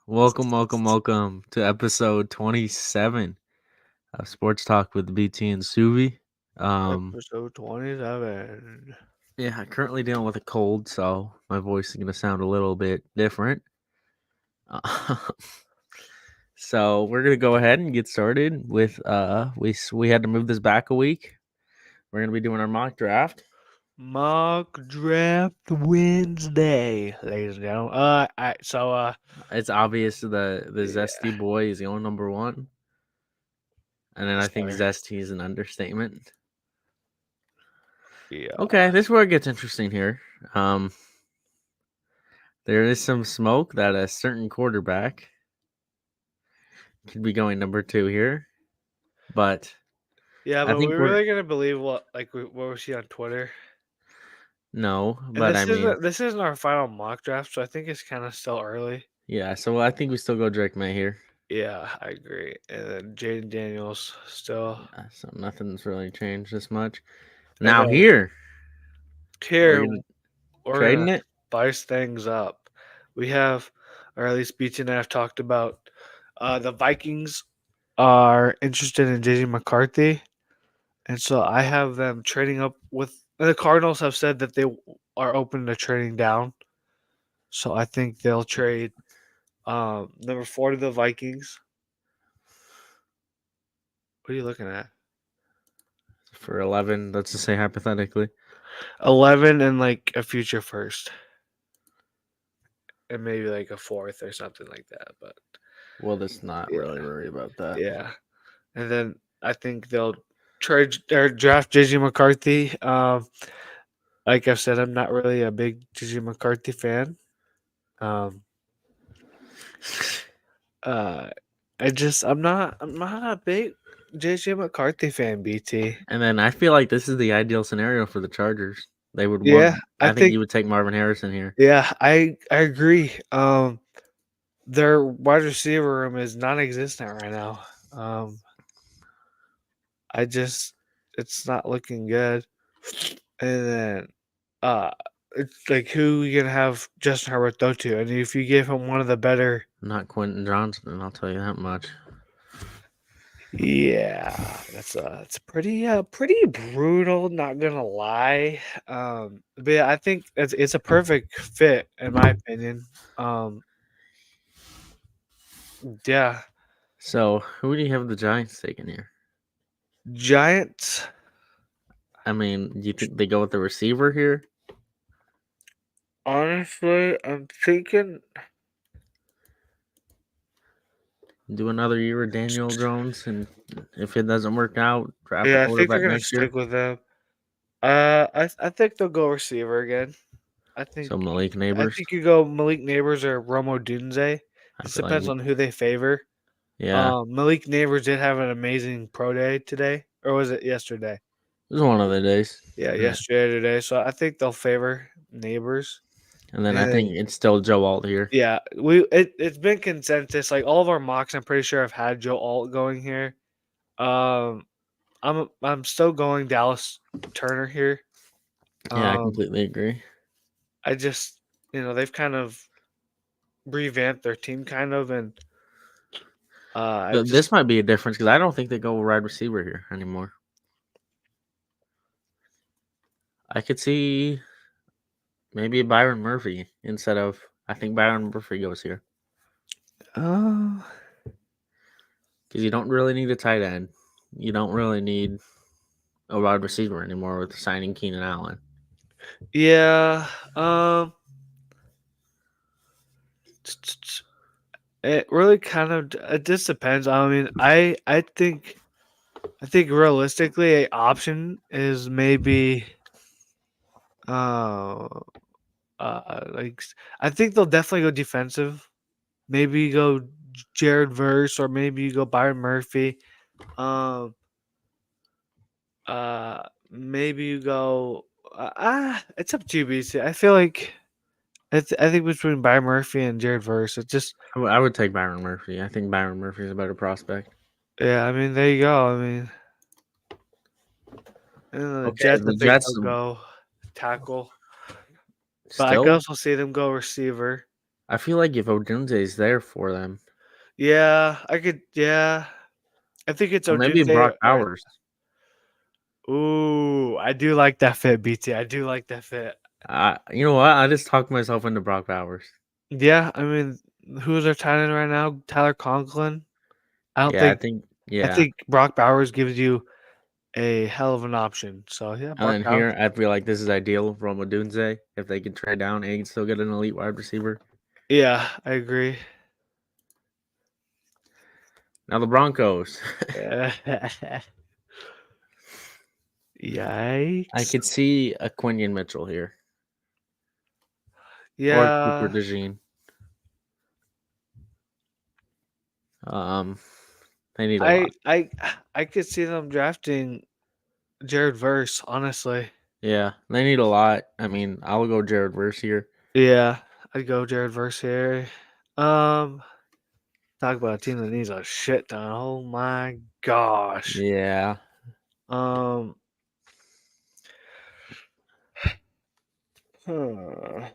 Welcome to episode 27 of Sports Talk with BT and Suvi. Episode 27. Yeah, currently dealing with a cold, so my voice is going to sound a little bit different. Uh, so we're going to go ahead and get started with we had to move this back a week. We're going to be doing our mock draft. Mock Draft Wednesday, ladies and gentlemen. It's obvious the Yeah, Zesty boy is going number 1. And then I think sorry. Zesty is an understatement. Yeah. Okay, this is where it gets interesting here. There is some smoke that a certain quarterback could be going number 2 here, but Yeah, I but think we're we're really gonna believe what we see on Twitter. no, And but I mean, this isn't our final mock draft, so I think it's kind of still early. yeah. So I think we still go Drake May here. Yeah, I agree. And then Jaden Daniels still. Yeah, so nothing's really changed this much. And Now then here we're here gonna we're trading gonna it. spice things up. We have, or at least BT and I have talked about, the Vikings are interested in JJ McCarthy, and so I have them trading up with. And the Cardinals have said that they are open to trading down, so I think they'll trade number 4 to the Vikings. What are you looking at? For 11, let's just say hypothetically. 11 and like a future first, and maybe like a fourth or something like that. But Well, let's not yeah, really worry about that. yeah. And then I think they'll trade or draft JJ McCarthy. Like I've said, I'm not really a big JJ McCarthy fan. Um, uh, I'm not a big JJ McCarthy fan. BT. And then I feel like this is the ideal scenario for the Chargers. They would want. Yeah, I I think think. you would take Marvin Harrison here. Yeah, I agree. Their wide receiver room is non-existent right now. I just it's not looking good. And then uh it's like who you gonna have Justin Herbert throw to? And if you give him one of the better. Not Quentin Johnson, I'll tell you that much. Yeah, that's pretty brutal, not gonna lie. But yeah, I think it's a perfect fit in my opinion. Um yeah. So who do you have the Giants taking here? Giants. I mean, do you think they go with the receiver here? Honestly, I'm thinking Do another year with Daniel Jones, and if it doesn't work out, draft a yeah, I think they're quarterback gonna next year. stick with them. I think they'll go receiver again. I think So Malik I Neighbors, think you go Malik Neighbors or Romo Dunze. I Just feel like, depends on who they favor. yeah, Malik Neighbors did have an amazing pro day today, or was it yesterday? it was one of the days. Yeah, Yeah. yesterday or today. So I think they'll favor Neighbors. And then I think And it's still Joe Alt here. yeah, it's been consensus. Like all of our mocks, I'm pretty sure I've had Joe Alt going here. Um, I'm still going Dallas Turner here. Yeah, I Um, completely agree. I just they've kind of revamped their team kind of, and I But just this might be a difference because I don't think they go wide receiver here anymore. I could see maybe Byron Murphy instead of. I think Byron Murphy goes here uh because you don't really need a tight end. You don't really need a wide receiver anymore with signing Keenan Allen. yeah, it really kind of it just depends. I mean, I think realistically, a option is maybe uh like I think they'll definitely go defensive. Maybe you go Jared Verse or maybe you go Byron Murphy. Um, maybe you go. It's up to you, BC. I feel like I think between Byron Murphy and Jared Verse, it just I would take Byron Murphy. I think Byron Murphy is a better prospect. yeah. I mean, there you go. I mean, and then the Okay, Jets, I the think Jets they'll go tackle, but I could still. also see them go receiver. I feel like if Odunze's there for them, Yeah, I could. Yeah, I think it's or maybe Odunze. Brock Bowers. Ooh, I do like that fit, BT. I do like that fit. You know what? I just talked myself into Brock Bowers. Yeah, I mean, who's their tight end right now? Tyler Conklin. I don't Yeah, I think. think I yeah. think Brock Bowers gives you a hell of an option. So yeah, And Brock then Bowers. here, I feel like this is ideal for Odunze if they can trade down and still get an elite wide receiver. Yeah, I agree. Now the Broncos. I Yikes. could see a Quinion Mitchell here or a Cooper Yeah, DeJean. Um, they need a I lot. I I could see them drafting Jared Verse, honestly. Yeah, they need a lot. I mean, I'll go Jared Verse here. Yeah, I'd go Jared Verse here. Um, talk about a team that needs a shit ton. Oh my gosh. Yeah, Um, huh.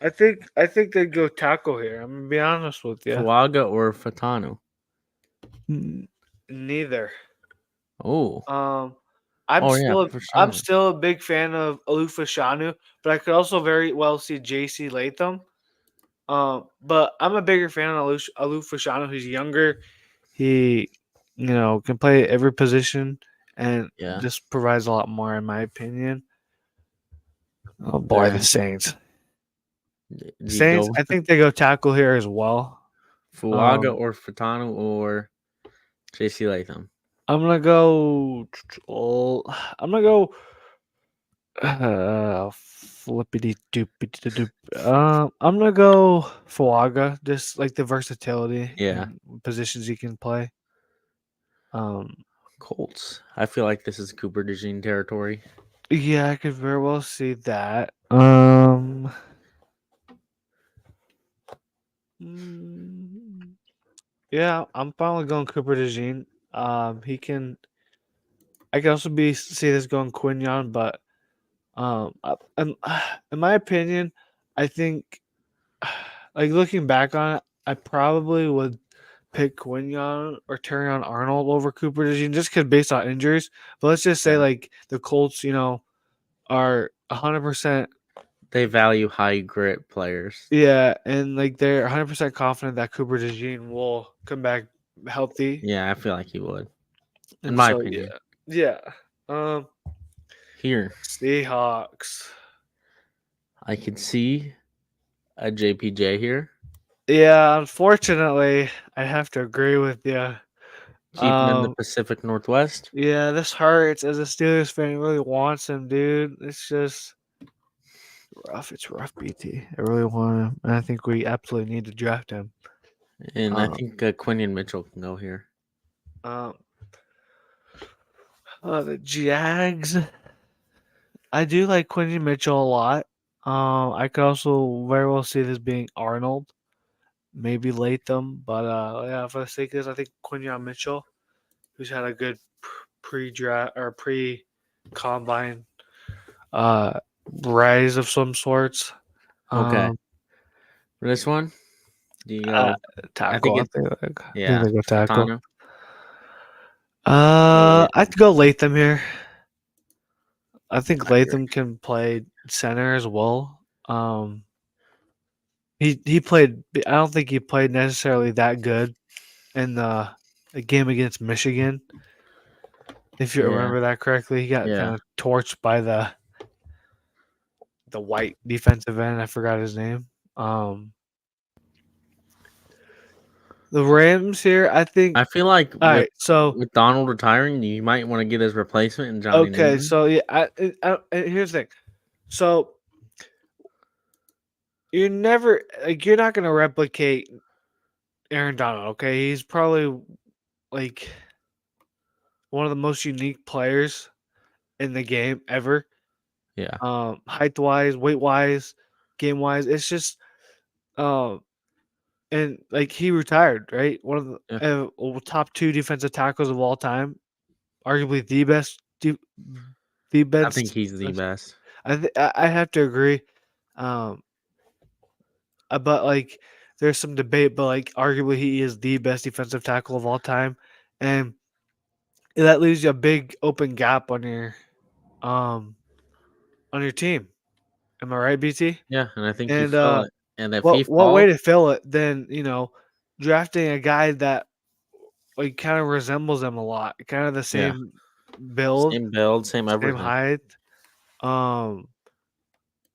I think they'd go tackle here. I'm gonna be honest with you. Fuaga or Fatanu. Neither. Oh, Um, oh yeah, for I'm sure. still a big fan of Alufa Shanu, but I could also very well see JC Latham. But I'm a bigger fan of Alufa Shanu. He's younger. He, can play every position and Yeah. just provides a lot more, in my opinion. Oh boy, the Then Saints. do you Saints. go I with think they go tackle here as well. Fuaga Um, or Fatanu or JC Latham? I'm gonna go. I'm gonna go. Flippity doopity doop. I'm gonna go Fuaga. Just like the versatility Yeah, and positions he can play. Um, Colts. I feel like this is Cooper DeJean territory. yeah, I could very well see that. Mm, yeah, I'm finally going Cooper DeJean. He can. I could also see this going Quinion, but in my opinion, I think like looking back on it, I probably would pick Quinion or Terrion Arnold over Cooper DeJean just because based on injuries. But let's just say Yeah. like the Colts, are 100%. They value high grit players. Yeah, and like they're 100% confident that Cooper DeJean will come back healthy, Yeah, I feel like he would, in and my so opinion. yeah. Um, Here, Seahawks. I could see a JPJ here, Yeah, unfortunately, I have to agree with you. keep him in the Pacific Northwest. Yeah, this hurts as a Steelers fan. Who really wants him, dude. It's just rough. It's rough, BT. I really want him, and I think we absolutely need to draft him. And I Um, think Quinion Mitchell can go here. um, the Jags. I do like Quincy Mitchell a lot. I could also very well see this being Arnold, maybe Latham, but yeah, for the sake of this, I think Quinion Mitchell, who's had a good pre-draft or pre-combine rise of some sorts. Okay. Um, For this one, do you uh, go? I think tackle. it's I think yeah, they go tackle. Fatano or I'd go Latham here. I think I agree. Latham can play center as well. He played. I don't think he played necessarily that good in the game against Michigan. If you Yeah, remember that correctly, he got yeah. kind of torched by the white defensive end. I forgot his name. Um, the Rams here. I think. I feel like All right. So with Donald retiring, you might want to get his replacement in Johnny okay. Newton. So yeah. Here's the thing. So you're never like you're not gonna replicate Aaron Donald. Okay, he's probably like one of the most unique players in the game ever. Yeah, Height wise, weight wise, game wise. It's just um and like he retired, right? One of yeah. the top two defensive tackles of all time, arguably the best. The I think best. he's the best. I have to agree. Um, but like there's some debate, but like arguably he is the best defensive tackle of all time, and that leaves you a big open gap um on your team. Am I right, BT? Yeah, and I think you And fill it. And if he what way falls, to fill it than drafting a guy that like kind of resembles him a lot, kind of the yeah, same build, same build, same same everything. height, um,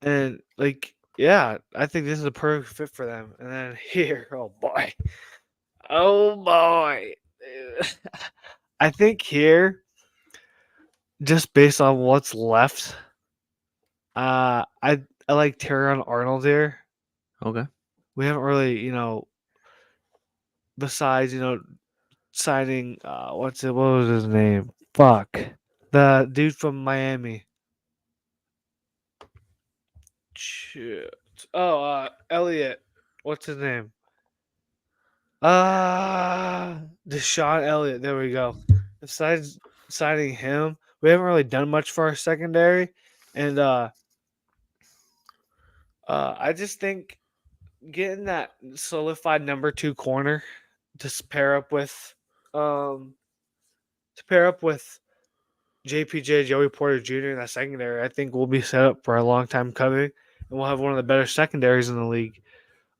and like yeah, I think this is a perfect fit for them. And then here, oh boy, I think here, just based on what's left, I like Terrion Arnold here. Okay. We haven't really, besides signing what was his name? Fuck. The dude from Miami. Shit. Oh, Elliot. What's his name? Deshaun Elliott. There we go. Besides signing him, we haven't really done much for our secondary, and I just think getting that solidified number 2 corner to pair up with um JPJ Joey Porter Jr. in that secondary, I think we'll be set up for a long time coming, and we'll have one of the better secondaries in the league.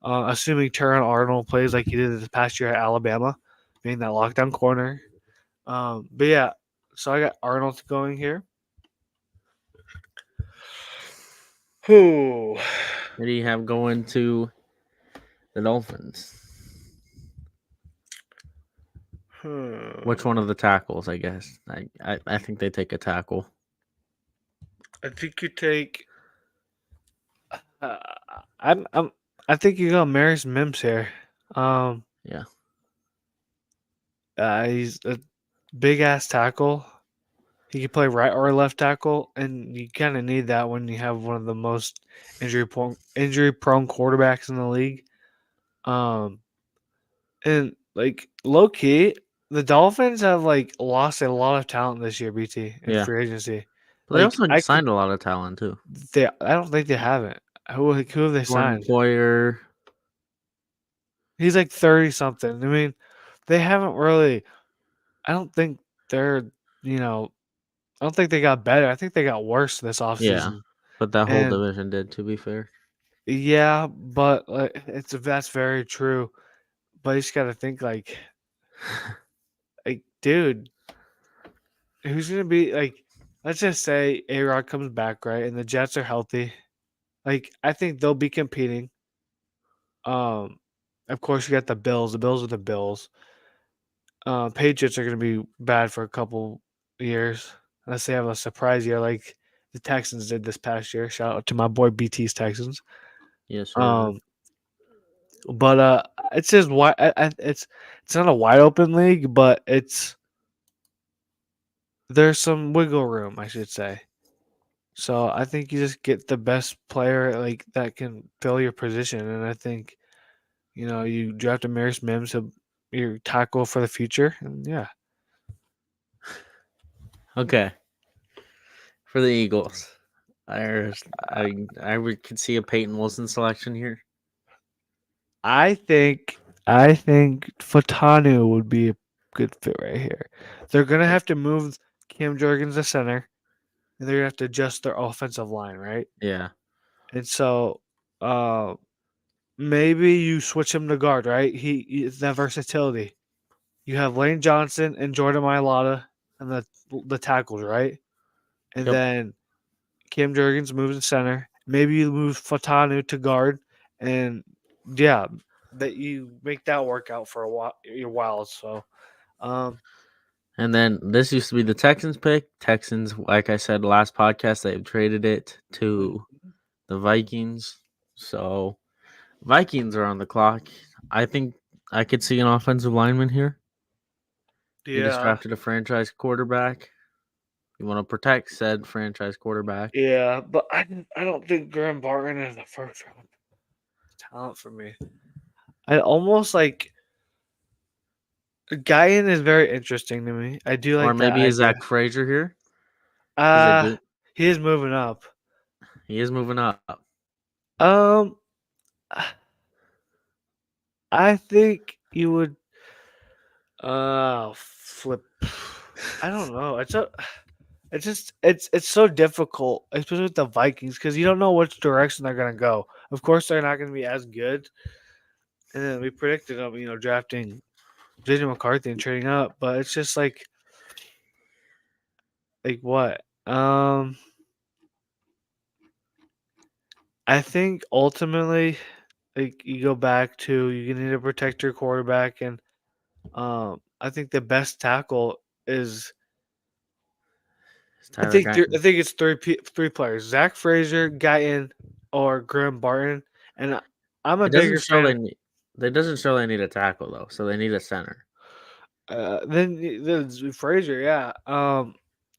Assuming Terran Arnold plays like he did this past year at Alabama, being that lockdown corner. But yeah, so I got Arnold going here. Who? Who do you have going to the Dolphins? Which one of the tackles? I guess I think they take a tackle. I think you take. Uh, I think you go Marius Mims here. Yeah. He's a big ass tackle. He can play right or left tackle, and you kind of need that when you have one of the most injury prone quarterbacks in the league. Um, and like low key, the Dolphins have like lost a lot of talent this year, BT, in Yeah. free agency. But they Like also signed a lot of talent too. I don't think they haven't. Who have they Jordan signed? Poyer. He's like 30 something. I mean, they haven't really. I don't think they're. You know, I don't think they got better. I think they got worse this Yeah. offseason. But that whole And division did, to be fair. yeah, but like, that's very true. But you just got to think like, dude, who's gonna be like? Let's just say A Rod comes back, right, and the Jets are healthy. Like, I think they'll be competing. Um, of course, you got the Bills. The Bills are the Bills. Patriots are gonna be bad for a couple years unless they have a surprise year like the Texans did this past year. Shout out to my boy BT's Texans. Yes, sir. Um, but it's just it's not a wide open league, but there's some wiggle room, I should say. So I think you just get the best player like that can fill your position, and I think you draft a Maris Mims to your tackle for the future, and yeah, Okay. For the Eagles. Could see a Peyton Wilson selection here. I think Fatanu would be a good fit right here. They're gonna have to move Cam Jurgens to center, and they're gonna have to adjust their offensive line, right? Yeah. And so, maybe you switch him to guard, right? It's that versatility. You have Lane Johnson and Jordan Mailata and the tackles, right? And Yep. then Cam Jurgens moves to center. Maybe you move Fatanu to guard, and yeah, that you make that work out for a while. So, And then this used to be the Texans pick. Texans, like I said last podcast, they've traded it to the Vikings. So Vikings are on the clock. I think I could see an offensive lineman here. You just yeah, drafted a franchise quarterback. You want to protect said franchise quarterback. yeah, but I don't think Graham Barton is the first round talent for me. I almost like Guyan is very interesting to me. I do Or like that maybe a idea. Zach Frazier here. Because they Uh do. he is moving up. He is moving up. Um I think you would flip. I don't know. It's so difficult, especially with the Vikings, because you don't know which direction they're gonna go. Of course, they're not gonna be as good. And then we predicted them, drafting JJ McCarthy and trading up, but it's just like what? I think ultimately, like you go back to you need to protect your quarterback, and I think the best tackle is It's Tyler Guyton. I think it's three players: Zach Frazier, Guyton, or Graham Barton. And I'm a It doesn't bigger show fan. they need. It doesn't show they need a tackle though, so they need a center. Then Frazier, yeah.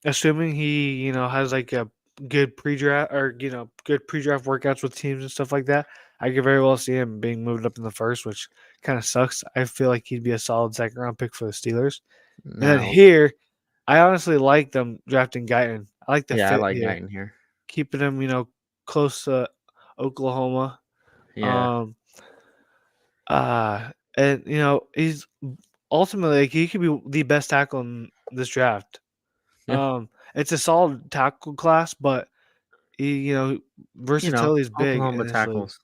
Assuming he has like a good pre-draft or good pre-draft workouts with teams and stuff like that, I could very well see him being moved up in the first, which kind of sucks. I feel like he'd be a solid second round pick for the Steelers. And then Now, here, I honestly like them drafting Guyton. I like the yeah, I fit like here, Guyton here. keeping him close to Oklahoma. Yeah, Um, and he's ultimately like, he could be the best tackle in this draft. yeah. It's a solid tackle class, but You know, versatility is big Oklahoma in this league. tackles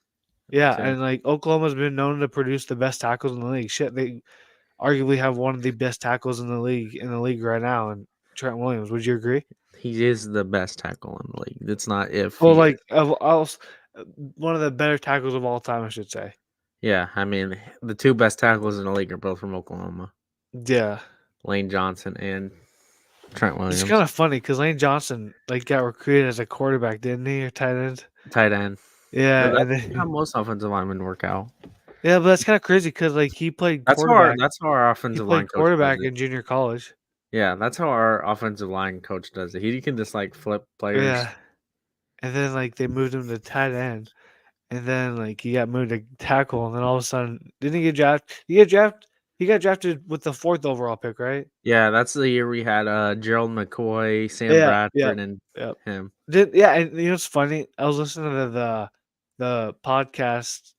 Yeah, too. and like Oklahoma's been known to produce the best tackles in the league. Shit, they arguably have one of the best tackles in the league right now, and Trent Williams. Would you agree? He is the best tackle in the league. It's not if Well, he is. like of else, one of the better tackles of all time, I should say. Yeah, I mean the two best tackles in the league are both from Oklahoma: Yeah, Lane Johnson and Trent it's kind Williams, of funny because Lane Johnson like got recruited as a quarterback, didn't he, or tight end? tight end. Yeah, But and that's how then most offensive linemen work out. yeah, but that's kind of crazy because like he played quarterback. That's how our He offensive line played coach does quarterback it. in junior college. Yeah, that's how our offensive line coach does it. He can just like flip players. Yeah, and then like they moved him to tight end, and then like he got moved to tackle, and then all of a sudden didn't he get drafted? He got drafted with the fourth overall pick, right? Yeah, that's the year we had Gerald McCoy, Sam Yeah, yeah, Bradford, and yeah. him. And it's funny. I was listening to the podcast,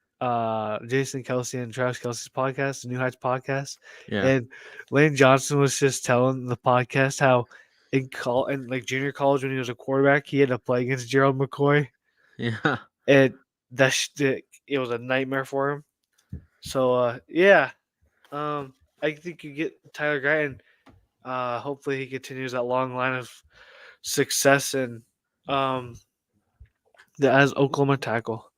Jason Kelsey and Travis Kelsey's podcast, the New Heights podcast, Yeah, and Lane Johnson was just telling the podcast how in like junior college when he was a quarterback, he had to play against Gerald McCoy, yeah. and it was a nightmare for him. So yeah, I think you get Tyler Guyton. Hopefully he continues that long line of success and um as Oklahoma tackle.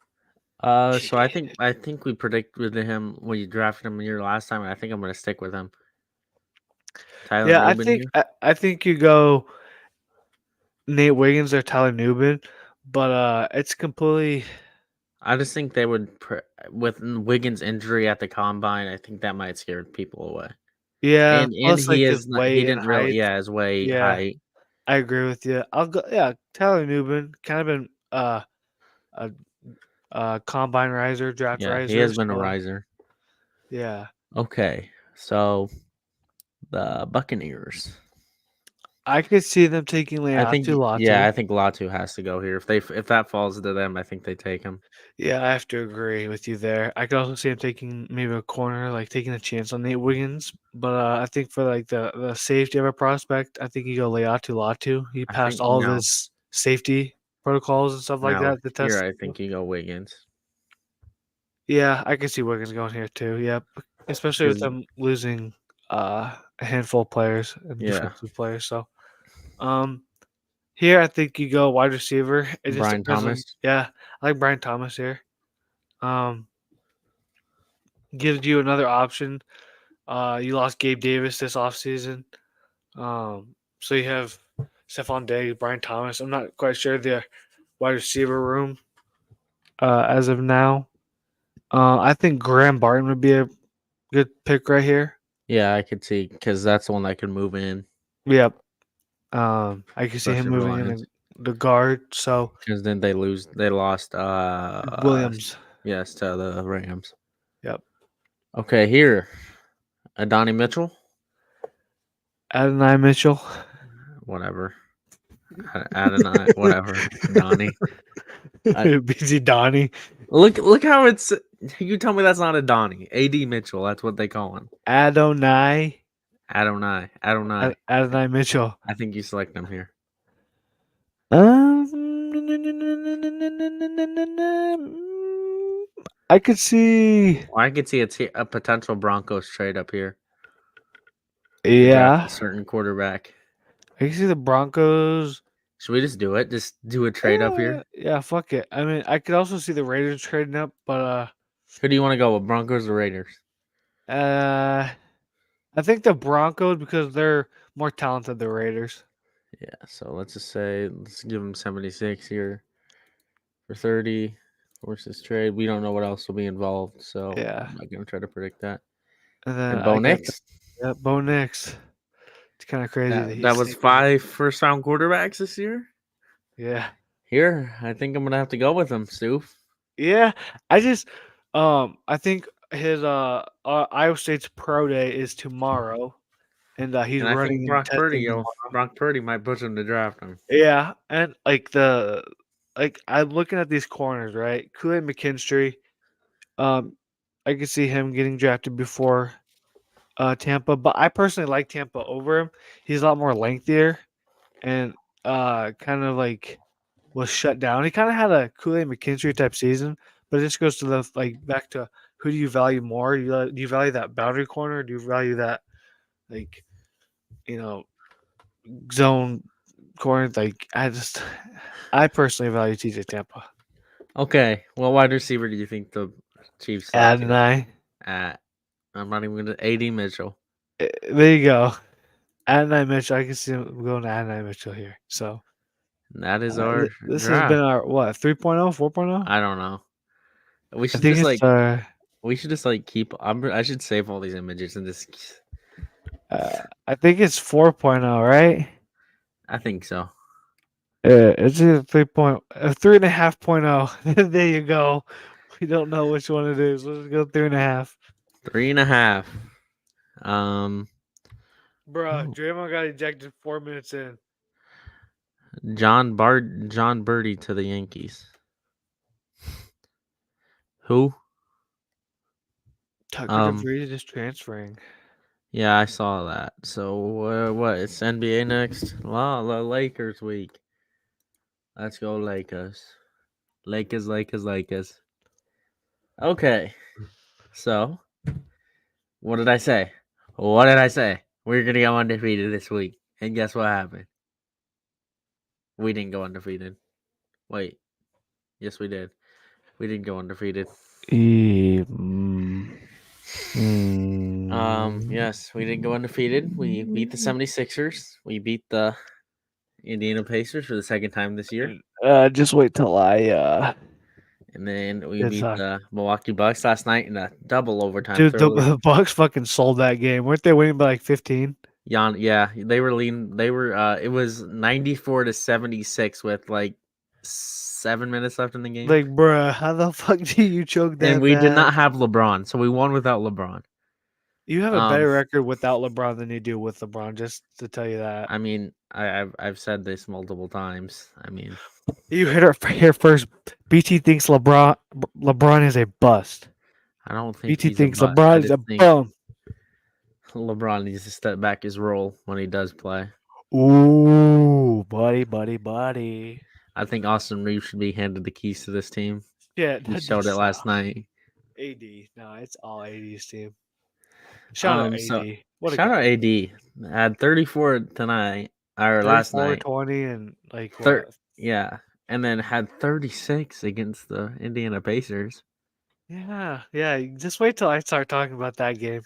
So I think we predicted him when you drafted him your last time, and I think I'm gonna stick with him. Tyler Yeah, Nubin here. I think you go Nate Wiggins or Tyler Nubin, but it's completely I just think they would with Wiggins' injury at the combine. I think that might scare people away. yeah. And Plus, like he his is not. He weight and didn't really. height. Yeah, his weight, Yeah, height. I agree with you. I'll go. Yeah, Tyler Nubin, kind of been a, combine riser, draft Yeah, he riser. has been a So riser. yeah, Okay, so the Buccaneers. I could see them taking I think. Leatu Yeah, Latu. I think Latu has to go here. If that falls to them, I think they take him. Yeah, I have to agree with you there. I could also see him taking maybe a corner, like taking a chance on Nate Wiggins. But I think for like the safety of a prospect, I think you go Leatu Latu. He I passed think all of his safety protocols and stuff like now that. The here test. I think you go Wiggins Yeah, I can see Wiggins going here too. Yep, especially with because them losing a handful of players and yeah, defensive players. So um, here I think you go wide receiver. It just Brian depends on. Thomas. Yeah, I like Brian Thomas here. Um, gives you another option. You lost Gabe Davis this offseason. So you have Stephon Diggs, Brian Thomas. I'm not quite sure the wide receiver room as of now. I think Graham Barton would be a good pick right here. Yeah, I could see because that's the one that could move in, Yep. I can see him especially for the moving in Lions. the guard. So Because then they lost Williams. yes to the Rams. Yep. Okay, here Adonai Mitchell, Adonai Mitchell. whatever. Adonai, whatever. Donnie. BZ Donnie. Look how it's. You tell me that's not a Donnie. AD Mitchell. That's what they call him. Adonai. Adonai. Adonai. Adonai Mitchell. I think you select him here. I could see. Or I could see a potential Broncos trade up here. They draft Yeah, a certain quarterback. I can see the Broncos. Should we just do it? Just do a trade up here? Yeah, fuck it. I mean, I could also see the Raiders trading up, but Who do you want to go with, Broncos or Raiders? I think the Broncos because they're more talented than the Raiders. Yeah, so let's just say let's give them 76 here for 30 versus trade. We don't know what else will be involved, so Yeah. I'm not gonna try to predict that. And then And Bo I got Nix. Bo Nix. It's kind of crazy that That he's was taking- 5 first-round quarterbacks this year. Yeah. Here, I think I'm gonna have to go with him, Stu. Yeah, I just I think his Iowa State's pro day is tomorrow, and he's And I running think and testing tomorrow. Brock Purdy might push him to draft him. Yeah, and like I'm looking at these corners, right? Kool-Aid McKinstry, I could see him getting drafted before Tampa, but I personally like Tampa over him. He's a lot more lengthier and kind of like was shut down. He kind of had a Kool-Aid McKinstry type season, but it just goes to the back to who do you value more? Do you value that boundary corner? Or do you value that like zone corner? Like I personally value TJ Tampa. Okay, well, wide receiver do you think the Chiefs select here? Adonai. I'm not even gonna AD Mitchell. There you go. Adonai Mitchell. I can see him going to Adonai Mitchell here. So And that is our this draft. has been our what 3.0, 4.0? I don't know. We I should think just it's we should just keep. I should save all these images and just. I think it's 4.0, right? I think so. It's either 3.5.0. There you go. We don't know which one it is. Let's go 3.5. 3.5. Bruh, Draymond got ejected 4 minutes in. John Birdie to the Yankees. Who? Tucker DeVries is transferring. Yeah, I saw that. So what? It's NBA next. Well, the Lakers week. Let's go Lakers. Lakers. Okay. So, what did I say? We're gonna go undefeated this week, and guess what happened? We didn't go undefeated. Wait. Yes, we did. We didn't go undefeated. Yes, we didn't go undefeated. We beat the 76ers. We beat the Indiana Pacers for the second time this year. Just wait till I And then we Good beat talk. the Milwaukee Bucks last night in a double overtime. Dude, the Bucks fucking sold that game. Weren't they winning by like 15? Yeah, they were leading. They were. It was 94-76 with 7 minutes left in the game. Like, bruh, how the fuck do you choke that? And we did bad? not have LeBron, so we won without LeBron. You have a better record without LeBron than you do with LeBron. Just to tell you that. I mean, I've said this multiple times. I mean, You hit it here first. BT thinks LeBron is a bust. I don't think BT he's thinks a bust. LeBron I is a just think bum. LeBron needs to step back his role when he does play. Ooh, buddy. I think Austin Reeves should be handed the keys to this team. Yeah, He showed it last night. AD. No, it's all AD's team. Shout out AD. Shout out AD. Had 34 tonight or last night. 20 and yeah, and then had 36 against the Indiana Pacers. Yeah. Just wait till I start talking about that game.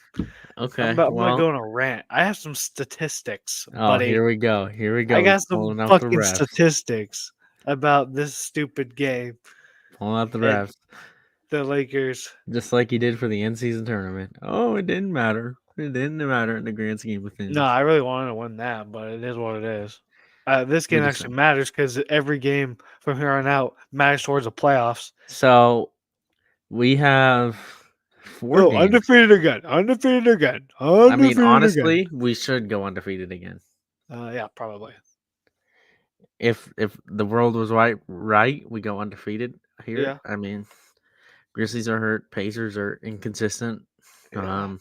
Okay, I'm gonna go on a rant. I have some statistics, buddy. Here we go. I got some fucking statistics about this stupid game. Pulling out the refs. The Lakers. Just like he did for the in-season tournament. Oh, it didn't matter. It didn't matter in the grand scheme of things. No, I really wanted to win that, but it is what it is. This game actually matters because every game from here on out matters towards the playoffs. So we have 4 games. Undefeated again. I mean, honestly, we should go undefeated again. Yeah, probably. If the world was right, we go undefeated here. Yeah. I mean, Grizzlies are hurt. Pacers are inconsistent. Yeah.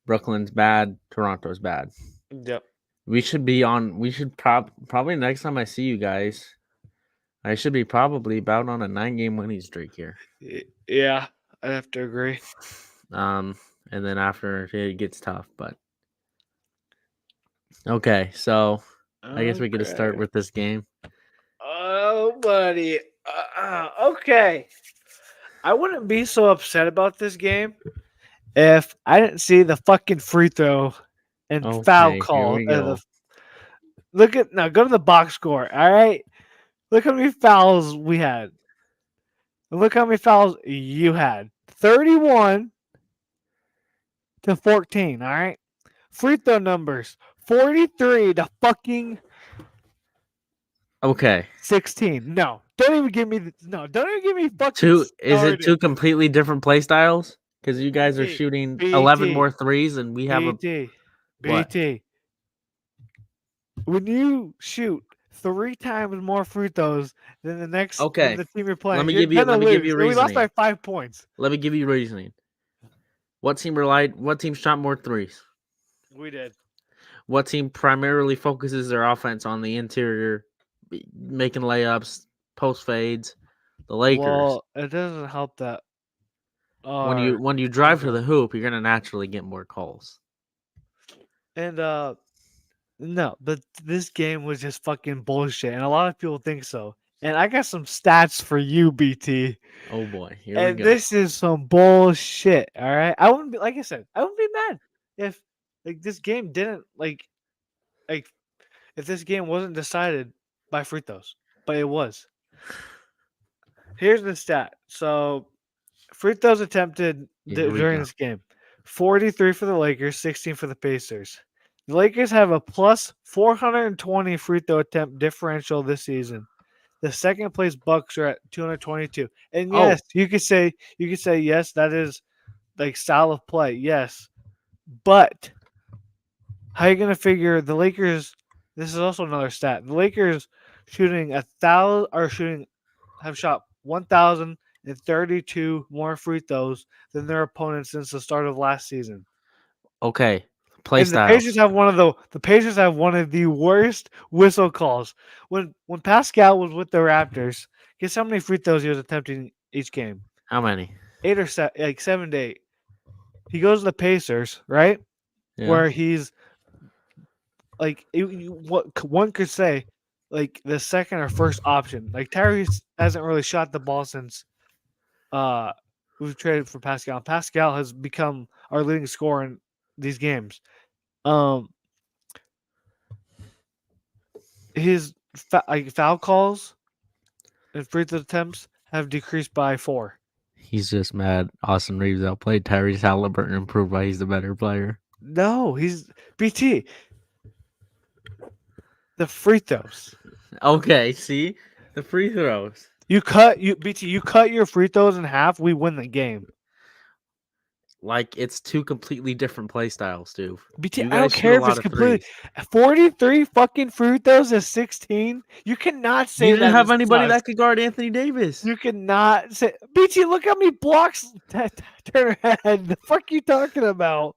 Brooklyn's bad. Toronto's bad. Yep. We should be on. We should probably next time I see you guys, I should be probably about on a 9-game winning streak here. Yeah, I have to agree. And then after it gets tough, but okay. So I guess we get to start Okay. with this game. Oh, buddy. Okay. I wouldn't be so upset about this game if I didn't see the fucking free throw and foul Okay, here call. we go. Look at now. Go to the box score. All right. Look how many fouls we had. And look how many fouls you had. 31 to 14. All right. Free throw numbers. 43 to fucking Okay. 16. No. Don't even give me no. Don't even give me fucking Is it started. two completely different play styles? Because you guys are BT, shooting BT, 11 more threes, and we have a BT. what? BT. When you shoot 3 times more free throws than the next Okay. than the team you're playing, Let me you're give you. gonna Let me give lose. you And we lost by reasoning. 5 points. Let me give you reasoning. What team shot more threes? We did. What team primarily focuses their offense on the interior, making layups, post fades? The Lakers. Well, it doesn't help that. When you drive to the hoop, you're gonna naturally get more calls. And no, but this game was just fucking bullshit, and a lot of people think so. And I got some stats for you, BT. Oh boy, here we And go. this is some bullshit. All right, I wouldn't be like I said. I wouldn't be mad if like this game didn't like if this game wasn't decided by free throws, but it was. Here's the stat. So free throws attempted Here we during go. this game: 43 for the Lakers, 16 for the Pacers. The Lakers have a plus 420 free throw attempt differential this season. The second place Bucks are at 222. And Oh. yes, you could say yes, that is like style of play. Yes. But how are you gonna figure the Lakers? This is also another stat. The Lakers have shot 1,032 more free throws than their opponents since the start of last season. Okay. Play And the styles. Pacers have one of the worst whistle calls. When Pascal was with the Raptors, guess how many free throws he was attempting each game? How many? 8 or 7, like 7 to 8. He goes to the Pacers, right? Yeah. Where he's like what one could say, like the second or first option. Like Tyrese hasn't really shot the ball since we've traded for Pascal. Pascal has become our leading scorer in these games. His foul calls and free throw attempts have decreased by 4. He's just mad. Austin Reeves outplayed Tyrese Halliburton and proved why he's the better player. No, he's BT. The free throws. Okay, see the free throws. You cut your free throws in half. We win the game. Like it's two completely different play styles, dude. BT, You I don't guys shoot care a if lot it's of completely threes. 43 fucking free throws to 16. You cannot say You didn't that have is anybody sus. that could guard Anthony Davis. You cannot say BT. Look how many blocks Turner had. The fuck you talking about?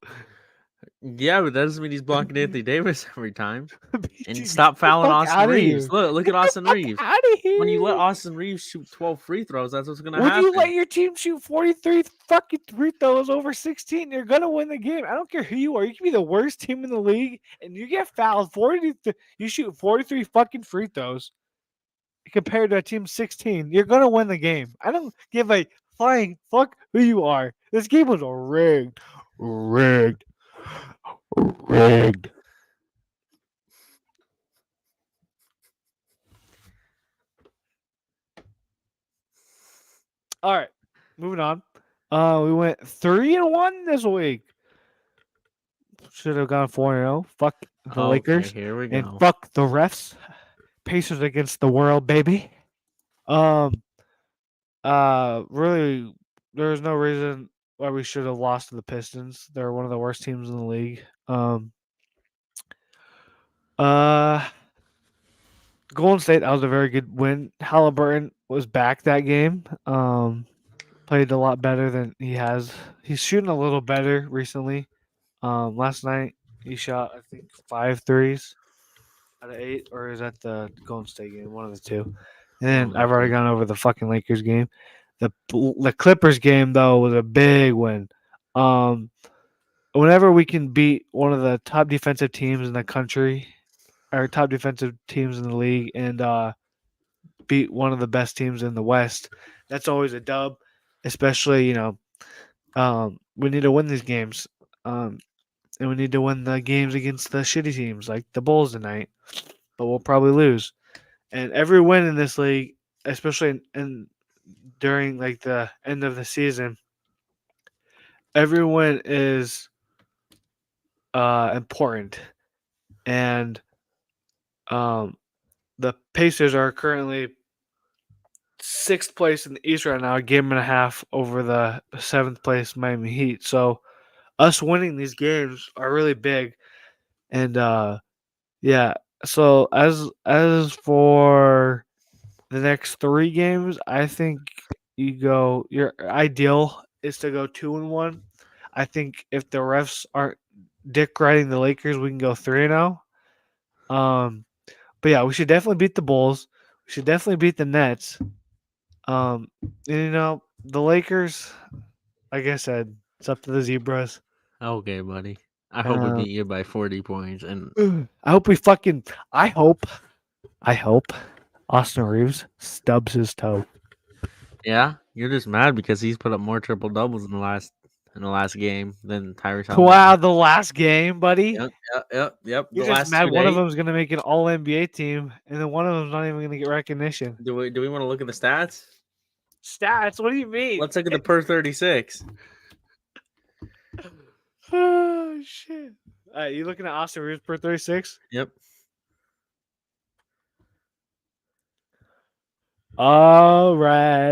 Yeah, but that doesn't mean he's blocking Anthony Davis every time. BT, And stop get the fouling fuck Austin outta Reeves. here. Look Get at the Austin fuck Reeves. outta here. When you let Austin Reeves shoot 12 free throws, that's what's gonna When happen. you let your team shoot 43 fucking free throws over 16, you're gonna win the game. I don't care who you are. You can be the worst team in the league, and you get fouled 43. You shoot 43 fucking free throws compared to a team 16. You're gonna win the game. I don't give a flying fuck who you are. This game was rigged. All right, moving on. We went 3-1 this week. Should have gone 4-0. Fuck the Lakers Here we and go. fuck the refs. Pacers against the world, baby. Really, there's no reason why we should have lost to the Pistons. They're one of the worst teams in the league. Golden State, that was a very good win. Halliburton was back that game. played a lot better than he has. He's shooting a little better recently. Last night he shot I think 5 threes out of 8, or is that the Golden State game? One of the two. And then One of I've the already two. gone over the fucking Lakers game. The Clippers game though was a big win. Whenever we can beat one of the top defensive teams in the country, or top defensive teams in the league, and beat one of the best teams in the West, that's always a dub. Especially we need to win these games, and we need to win the games against the shitty teams like the Bulls tonight. But we'll probably lose. And every win in this league, especially during like the end of the season, every win is important. And the Pacers are currently 6th place in the East right now, a game and a half over the 7th place Miami Heat. So us winning these games are really big. And yeah, so as for the next 3 games, I think your ideal is to go 2-1. I think if the refs aren't dick riding the Lakers, we can go 3-0. But yeah, we should definitely beat the Bulls. We should definitely beat the Nets. And, the Lakers, like I said, it's up to the Zebras. Okay, buddy. I hope we Um, beat you by 40 points. And I hope we fucking. I hope Austin Reeves stubs his toe. yeah, you're just mad because he's put up more triple doubles in the last game than Tyrese Halliburton. Wow, the last game, buddy. Yep. You're The just last mad 2 one of days. them's gonna make an All NBA team, and then one of them's not even gonna get recognition. Do we want to look at the stats? Stats? What do you mean? Let's look at the per 36. Oh shit! You looking at Austin Reeves per 36? Yep. All right.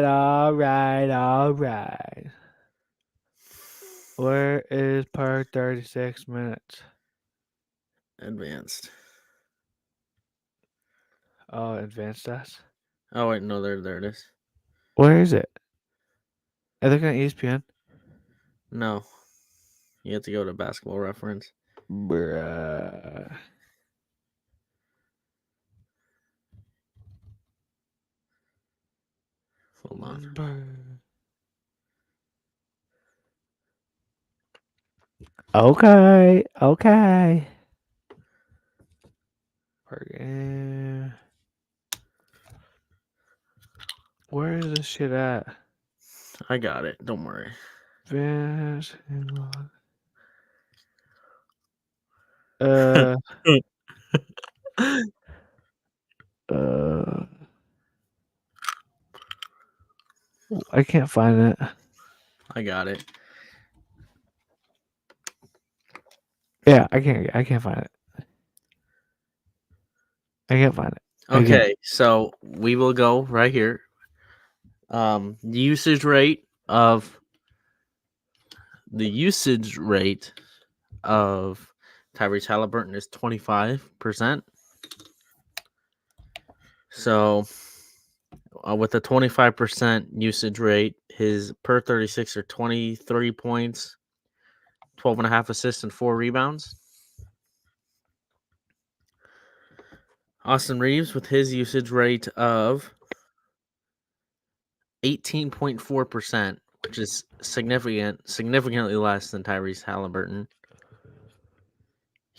Where is per 36 minutes? Advanced. Oh, advanced stats. Oh wait, no, there it is. Where is it? Are you looking at ESPN? No, you have to go to Basketball Reference. Bruh. Hold on. Okay. Where is this shit at? I got it. Don't worry. I can't find it. I got it. Yeah, I can't find it. I can't find it. Okay, so we will go right here. The usage rate of Tyrese Halliburton is 25%. So with a 25% usage rate, his per 36 are 23 points, 12.5 assists, and 4 rebounds. Austin Reeves with his usage rate of 18.4%, which is significantly less than Tyrese Halliburton.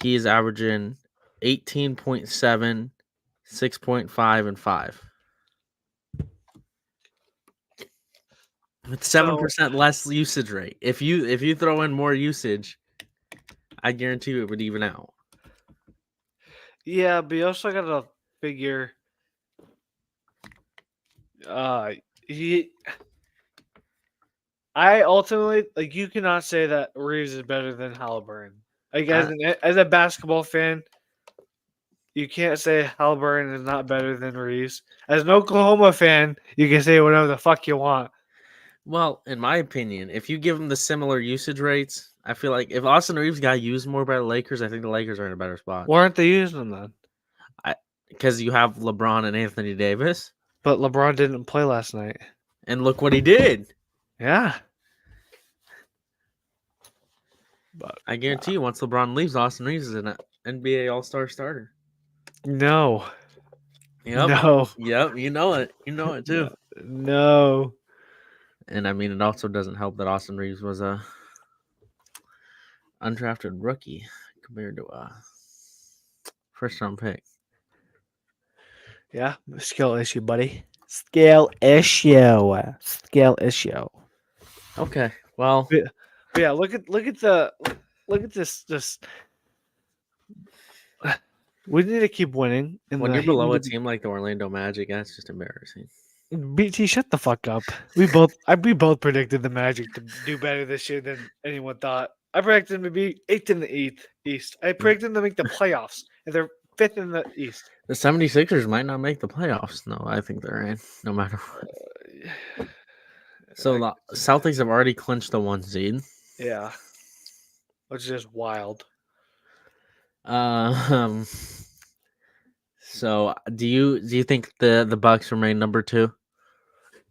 He is averaging 18.7, 6.5, and 5. With 7% less usage rate. If you throw in more usage, I guarantee you it would even out. Yeah, but you also gotta figure I ultimately you cannot say that Reeves is better than Halliburton. Like as a basketball fan, you can't say Halliburton is not better than Reeves. As an Oklahoma fan, you can say whatever the fuck you want. Well, in my opinion, if you give them the similar usage rates, I feel like if Austin Reeves got used more by the Lakers, I think the Lakers are in a better spot. Why aren't they using them then? Because you have LeBron and Anthony Davis. But LeBron didn't play last night. And look what he did. Yeah. But I guarantee you, once LeBron leaves, Austin Reeves is an NBA All-Star starter. no. Yep. No. Yep. You know it. You know it too. No. And I mean, it also doesn't help that Austin Reeves was a undrafted rookie compared to a first-round pick. Yeah. Skill issue, buddy. Skill issue. Skill issue. Okay. Well, But yeah, look at this. We need to keep winning. when you're below a team like the Orlando Magic, that's just embarrassing. BT, shut the fuck up. We both predicted the Magic to do better this year than anyone thought. I predicted them to be 8th in the East. I predicted them to make the playoffs, and they're 5th in the East. The 76ers might not make the playoffs. No, I think they're in, no matter what. So the Celtics have already clinched the 1 seed. Yeah, which is just wild. So do you think the Bucks remain number 2?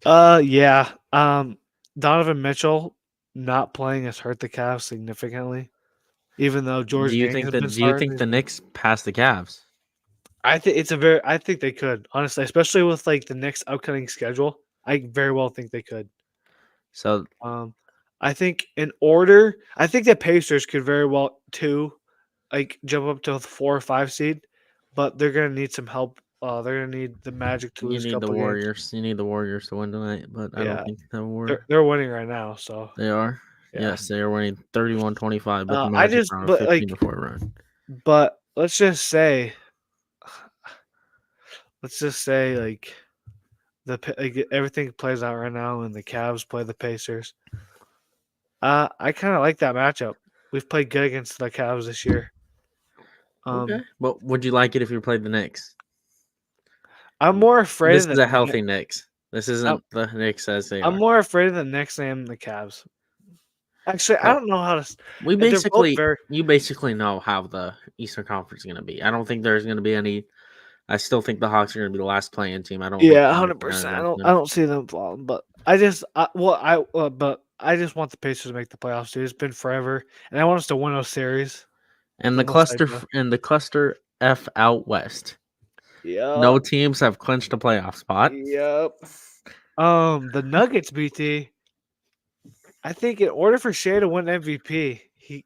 Yeah. Donovan Mitchell not playing has hurt the Cavs significantly. Even though George Do you Niang think has that been do you think starting, the Knicks pass the Cavs? I think they could, honestly, especially with like the next upcoming schedule. I very well think they could. So I think I think the Pacers could very well too, like jump up to a 4 or 5 seed, but they're gonna need some help. They're gonna need the Magic to you lose a need the couple games. Warriors. You need the Warriors to win tonight, but I don't Yeah, think they will. they're winning right now, so They are. yeah. Yes, they are winning 31-25, but the Magic are on a But like, 15-4 run. but let's just say like everything plays out right now, and the Cavs play the Pacers. I kind of like that matchup. We've played good against the Cavs this year. Okay. But would you like it if you played the Knicks? I'm more afraid This of is a healthy Knicks. This isn't the Knicks as they I'm are. more afraid of the Knicks than the Cavs. Actually, I Well, don't know how to. We they're both you basically know how the Eastern Conference is going to be. I don't think there's going to be any. I still think the Hawks are going to be the last playing team. I don't. think 100%. I don't see them falling, but I just want the Pacers to make the playoffs, dude. It's been forever, and I want us to win a series. And the cluster F out west. Yeah. No teams have clinched a playoff spot. Yep. The Nuggets, BT. I think in order for Shea to win MVP,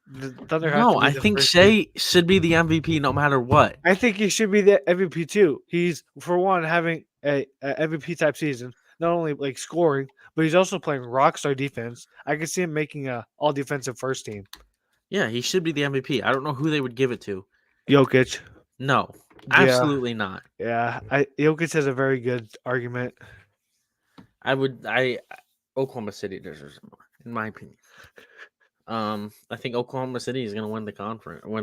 the Thunder have to No, be I the think first Shea should be the MVP no matter what. I think he should be the MVP too. He's for one having a MVP type season, not only like scoring, but he's also playing rock star defense. I could see him making a all defensive first team. Yeah, he should be the MVP. I don't know who they would give it to. Jokic. No, absolutely not. Yeah, Jokic has a very good argument. Oklahoma City deserves it more, in my opinion. I think Oklahoma City is going to win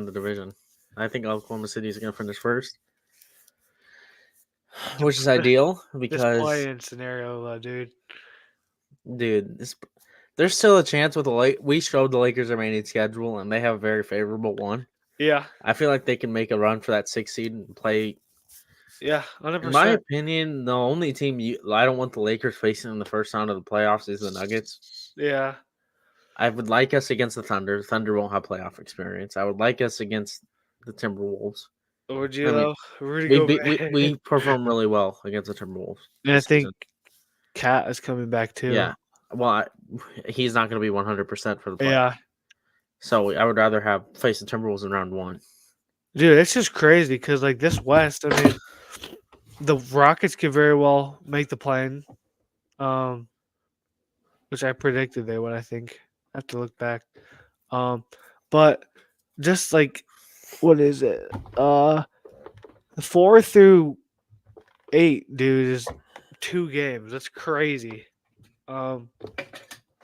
the division. I think Oklahoma City is going to finish first, which is ideal because this play-in scenario, dude. There's still a chance with we showed the Lakers remaining schedule, and they have a very favorable one. Yeah, I feel like they can make a run for that 6th seed and play. Yeah, 100%. In my opinion, the only team I don't want the Lakers facing in the first round of the playoffs is the Nuggets. Yeah. I would like us against the Thunder. Thunder won't have playoff experience. I would like us against the Timberwolves. Would you though? We perform really well against the Timberwolves. And I think Cat is coming back too. Yeah. Well, he's not going to be 100% for the playoffs. Yeah. So I would rather face the Timberwolves in round 1. Dude, it's just crazy because like this West, I mean, the Rockets could very well make the play-in, which I predicted they would. I think I have to look back, but just like what is it? 4 through 8, dude, is 2 games. That's crazy.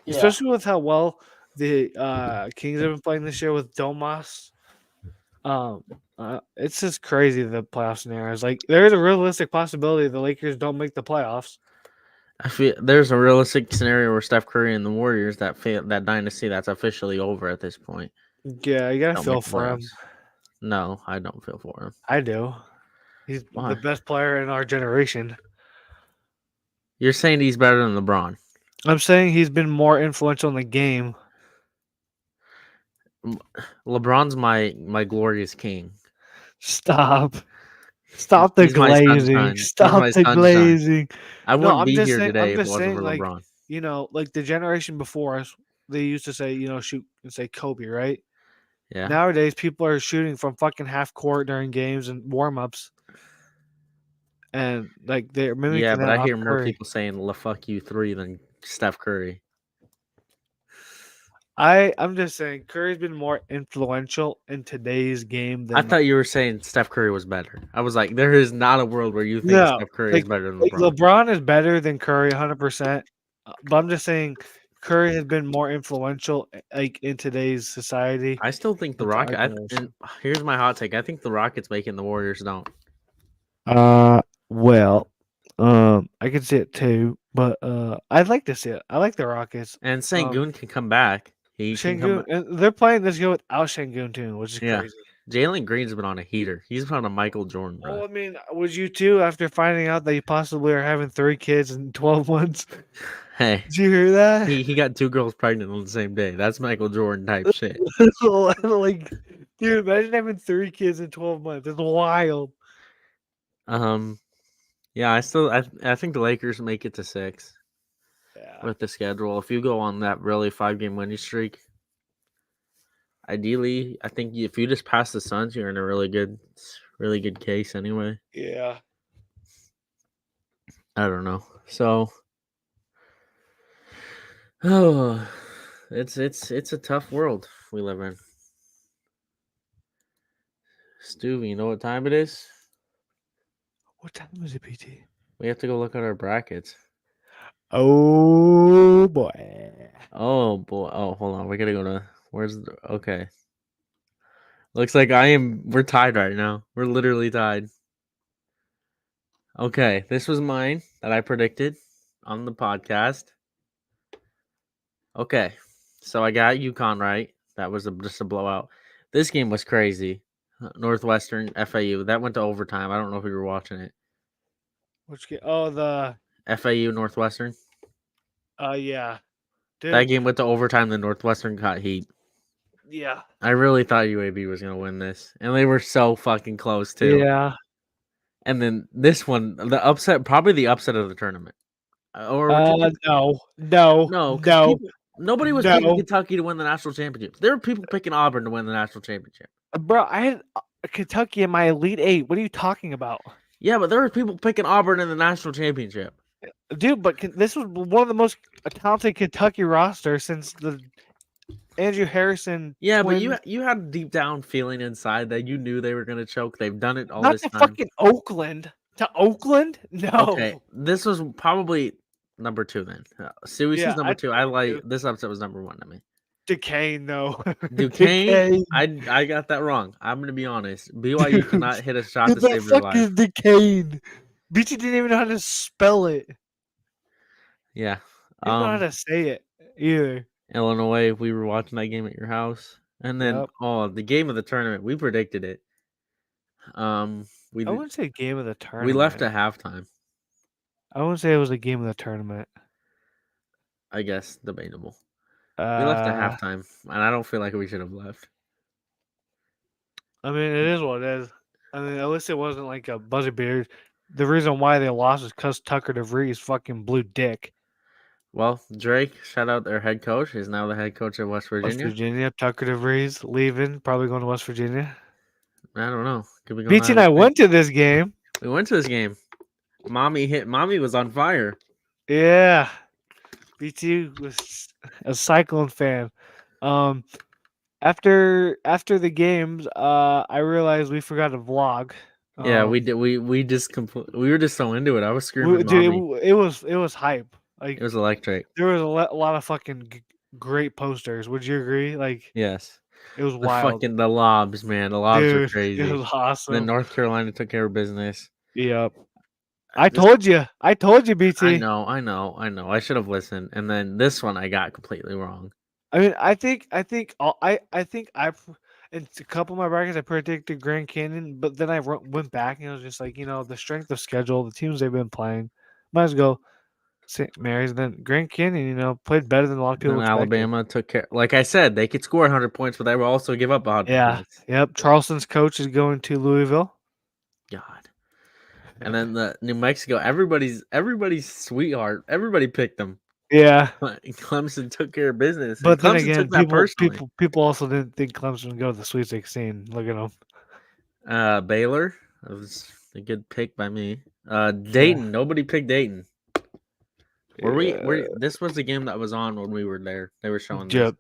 Especially with how well the Kings have been playing this year with Domas. It's just crazy the playoff scenarios. Like there is a realistic possibility the Lakers don't make the playoffs. I feel there's a realistic scenario where Steph Curry and the Warriors that dynasty that's officially over at this point. Yeah, you gotta feel for him. No, I don't feel for him. I do. He's the best player in our generation. You're saying he's better than LeBron? I'm saying he's been more influential in the game. LeBron's my glorious king. Stop. Stop the He's my glazing. sunshine. He's Stop my the sunshine. glazing. I No, wouldn't I'm be just here saying. today I'm if it just wasn't saying. for Like LeBron. like the generation before us, they used to say, shoot and say Kobe, right? Yeah. Nowadays, people are shooting from fucking half court during games and warm ups, and like they're Yeah, mimicking but that I off hear more Curry. people saying "La fuck you" 3 than Steph Curry. I'm just saying Curry's been more influential in today's game I than thought you were saying Steph Curry was better. I was like, there is not a world where you think no. Steph Curry is Like better than like LeBron. LeBron is better than Curry, 100%. But I'm just saying Curry has been more influential, like in today's society. I still think the Into our Rocket. generation. And here's my hot take: I think the Rockets making the Warriors don't. Well, I can see it too, but I'd like to see it. I like the Rockets. And Sengun can come back. He can come Şengün, back. and they're playing this game without Şengün too, which is Yeah. crazy. Jalen Green's been on a heater. He's been on a Michael Jordan Well, run. I mean, would you too after finding out that you possibly are having 3 kids in 12 months? Hey, Did you hear that? he got 2 girls pregnant on the same day. That's Michael Jordan type shit. Like, dude, imagine having 3 kids in 12 months. It's wild. Um, yeah, I think the Lakers make it to 6 Yeah. with the schedule. If you go on that really 5-game winning streak, ideally, I think if you just pass the Suns, you're in a really good case anyway. Yeah. I don't know. So, oh, it's a tough world we live in. Stu, you know what time it is? What time is it, PT? We have to go look at our brackets. Oh boy. Oh boy. Oh, hold on. We gotta go to okay. Looks like we're tied right now. We're literally tied. Okay, this was mine that I predicted on the podcast. Okay, so I got UConn right. That was just a blowout. This game was crazy. Northwestern FAU. That went to overtime. I don't know if you were watching it. Which game? Oh, the FAU Northwestern. yeah, That dude. game went to overtime. The Northwestern got heat. Yeah, I really thought UAB was gonna win this, and they were so fucking close too. yeah. And then this one, probably the upset of the tournament. Or would you pick? No, because No, nobody was picking no, Kentucky to win the national championship. There were people picking Auburn to win the national championship. bro. I had Kentucky in my Elite Eight. What are you talking about, Yeah, but there were people picking Auburn in the national championship. dude? But this was one of the most talented Kentucky rosters since the Andrew Harrison Yeah, but twins. you had a deep down feeling inside that you knew they were going to choke. They've done it all Not this to time. fucking Oakland. To Oakland? No. Okay, this was probably number 2 then. Suey's Yeah, number 2. I like too. this upset was number 1 to me. Duquesne, no. Duquesne, I got that wrong. I'm going to be honest. BYU Dude, cannot hit a shot who to the save their fuck life. is Duquesne? BT didn't even know how to spell it. Yeah. He didn't know how to say it either. Illinois, we were watching that game at your house. And then Yep. the game of the tournament, we predicted it. We I wouldn't say game of the tournament. we left at halftime. I wouldn't say it was a game of the tournament. I guess debatable. We left at halftime, and I don't feel like we should have left. I mean, it is what it is. I mean, at least it wasn't like a buzzer beater. The reason why they lost is because Tucker DeVries fucking blew dick. Well, Drake, shout out their head coach, is now the head coach of West West Virginia. Virginia, Tucker DeVries leaving, probably going to West Virginia. I don't know. Could be going BT and I went to this game. We went to this game. Mommy was on fire. Yeah. BT was a Cyclone fan. After the games, I realized we forgot to vlog. Yeah, we did. We were just so into it. I was screaming, Dude, "Mommy!" it was hype. Like It was electric. there was a lot of fucking great posters. Would you agree? Like Yes. it was wild. The lobs, man. The lobs were Dude, crazy. it was And awesome. then North Carolina took care of business. Yep. I told you, BT. I know. I should have listened. And then this one I got completely wrong. I mean, I think in a couple of my brackets I predicted Grand Canyon, but then went back and it was just like the strength of schedule, the teams they've been playing. Might as well go. St. Mary's. Then Grand Canyon, played better than a lot of people Then expected. Alabama took care. Like I said, they could score 100 points, but they will also give up 100 Yeah. points. Yep. Charleston's coach is going to Louisville. God. And then the New Mexico, everybody's sweetheart. Everybody picked them. Yeah. But Clemson took care of business. But And then Clemson again, took that personally. people also didn't think Clemson would go to the Sweet 16. Look at them. Baylor, that was a good pick by me. Dayton, nobody picked Dayton. This was the game that was on when we were there. They were showing this. Yep.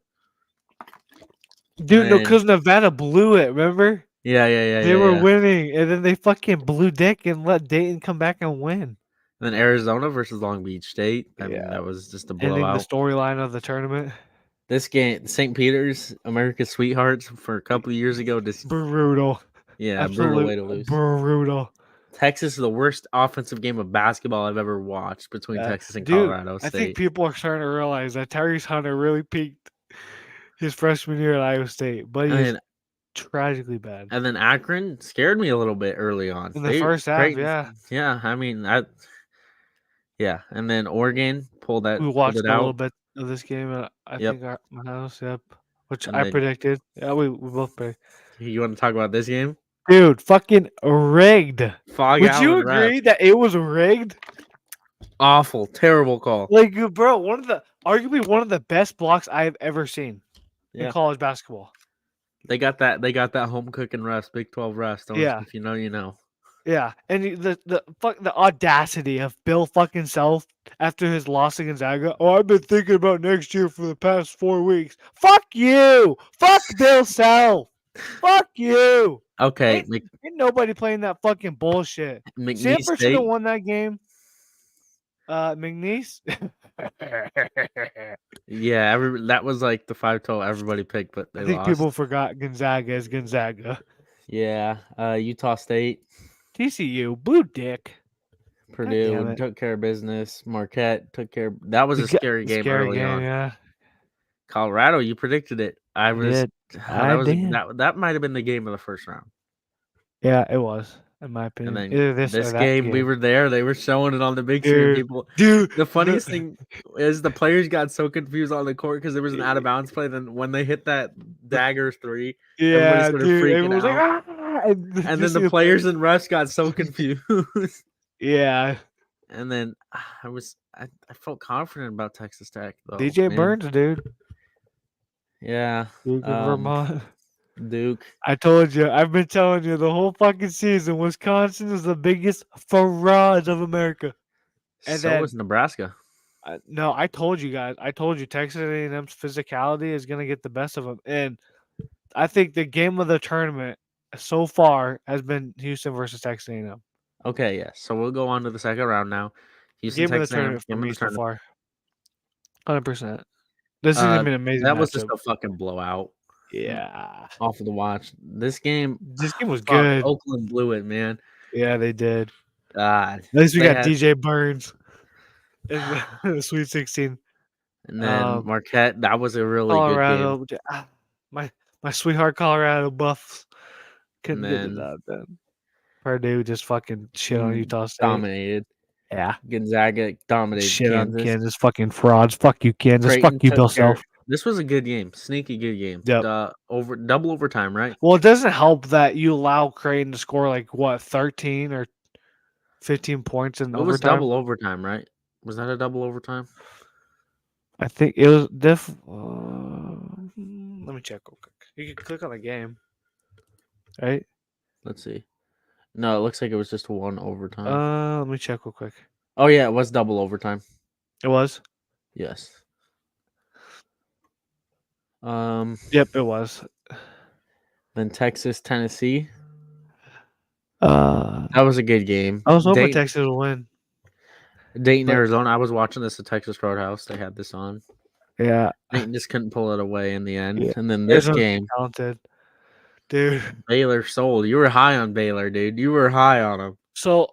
Dude, no, And- because Nevada blew it, remember? Yeah. They were winning, and then they fucking blew dick and let Dayton come back and win. And then Arizona versus Long Beach State. I mean, Yeah. that was just a Ending the blowout. storyline of the tournament. This game, St. Peter's, America's Sweethearts, for a couple of years ago, just Brutal. brutal Absolute way to lose. Brutal. Texas is the worst offensive game of basketball I've ever watched between Texas and Colorado State. I think people are starting to realize that Tyrese Hunter really peaked his freshman year at Iowa State, but he's tragically bad. And then Akron scared me a little bit early on. In the first half, yeah. Yeah, I mean, yeah. And then Oregon pulled it out. We watched a little bit of this game at, I think, my house, which And I then- predicted. Yeah, we both predicted. You want to talk about this game? Dude, fucking rigged. Fog Would out you and ref. agree that it was rigged? Awful, terrible call. Like, bro, arguably one of the best blocks I've ever seen in college basketball. They got that home cooking refs, Big 12 refs. If you know, you know. Yeah, and the audacity of Bill fucking Self after his loss to Gonzaga. Oh, I've been thinking about next year for the past 4 weeks. Fuck you. Fuck Bill Self. Fuck you. Okay, Ain't nobody playing that fucking bullshit. McNeese Sanford should State. have won that game. McNeese. Yeah, that was like the 5-12 everybody picked, but they I think lost. people forgot Gonzaga is Gonzaga. Yeah, Utah State, TCU, blue dick. Purdue took care of business. Marquette took care. That was a scary game early on. Yeah. Colorado, you predicted it. I did. That might have been the game of the first round. Yeah, it was, in my opinion. And then either this or that game, we were there. They were showing it on the big screen. People, Dude, the funniest thing is the players got so confused on the court because there was an out of bounds play. Then when they hit that dagger three, yeah, everybody started dude, freaking everyone was out. like, ah! And then the players and refs got so confused. Yeah. And then I felt confident about Texas Tech though. DJ Burns, dude. Yeah. Duke in Vermont. Duke. I told you. I've been telling you the whole fucking season. Wisconsin is the biggest frauds of America. And so then, was Nebraska. No, I told you guys. I told you Texas A&M's physicality is going to get the best of them. And I think the game of the tournament so far has been Houston versus Texas A&M. Okay, yes. So we'll go on to the second round now. Houston, Game of the Texas tournament A&M, for me so far. 100%. This is gonna be an amazing. That was matchup. just a fucking blowout. Yeah. Awful to watch. This game was good. Oakland blew it, man. Yeah, they did. God. At least we got DJ Burns in the Sweet 16. And then Marquette, that was a really good game. My sweetheart Colorado Buffs couldn't get it out then. Purdue just fucking shit on Utah State. Dominated. Yeah. Gonzaga dominated shit Kansas. On Kansas. Fucking frauds. Fuck you, Kansas. Creighton Fuck you, Bill Self. This was a good game. Sneaky good game. Yep. Double overtime, right? Well, it doesn't help that you allow Creighton to score 13 or 15 points in overtime. It was double overtime, right? Was that a double overtime? I think it was let me check real quick. You can click on the game. Right? Let's see. No, it looks like it was just one overtime. Let me check real quick. Oh yeah, it was double overtime. It was? Yes. Yep, it was. Then Texas, Tennessee. That was a good game. I was hoping Texas would win. Dayton, Arizona. I was watching this at Texas Roadhouse. They had this on. Yeah. Dayton just couldn't pull it away in the end. Yeah. And then this Arizona's game. Talented. Dude. Baylor sold. You were high on Baylor, dude. You were high on them. So,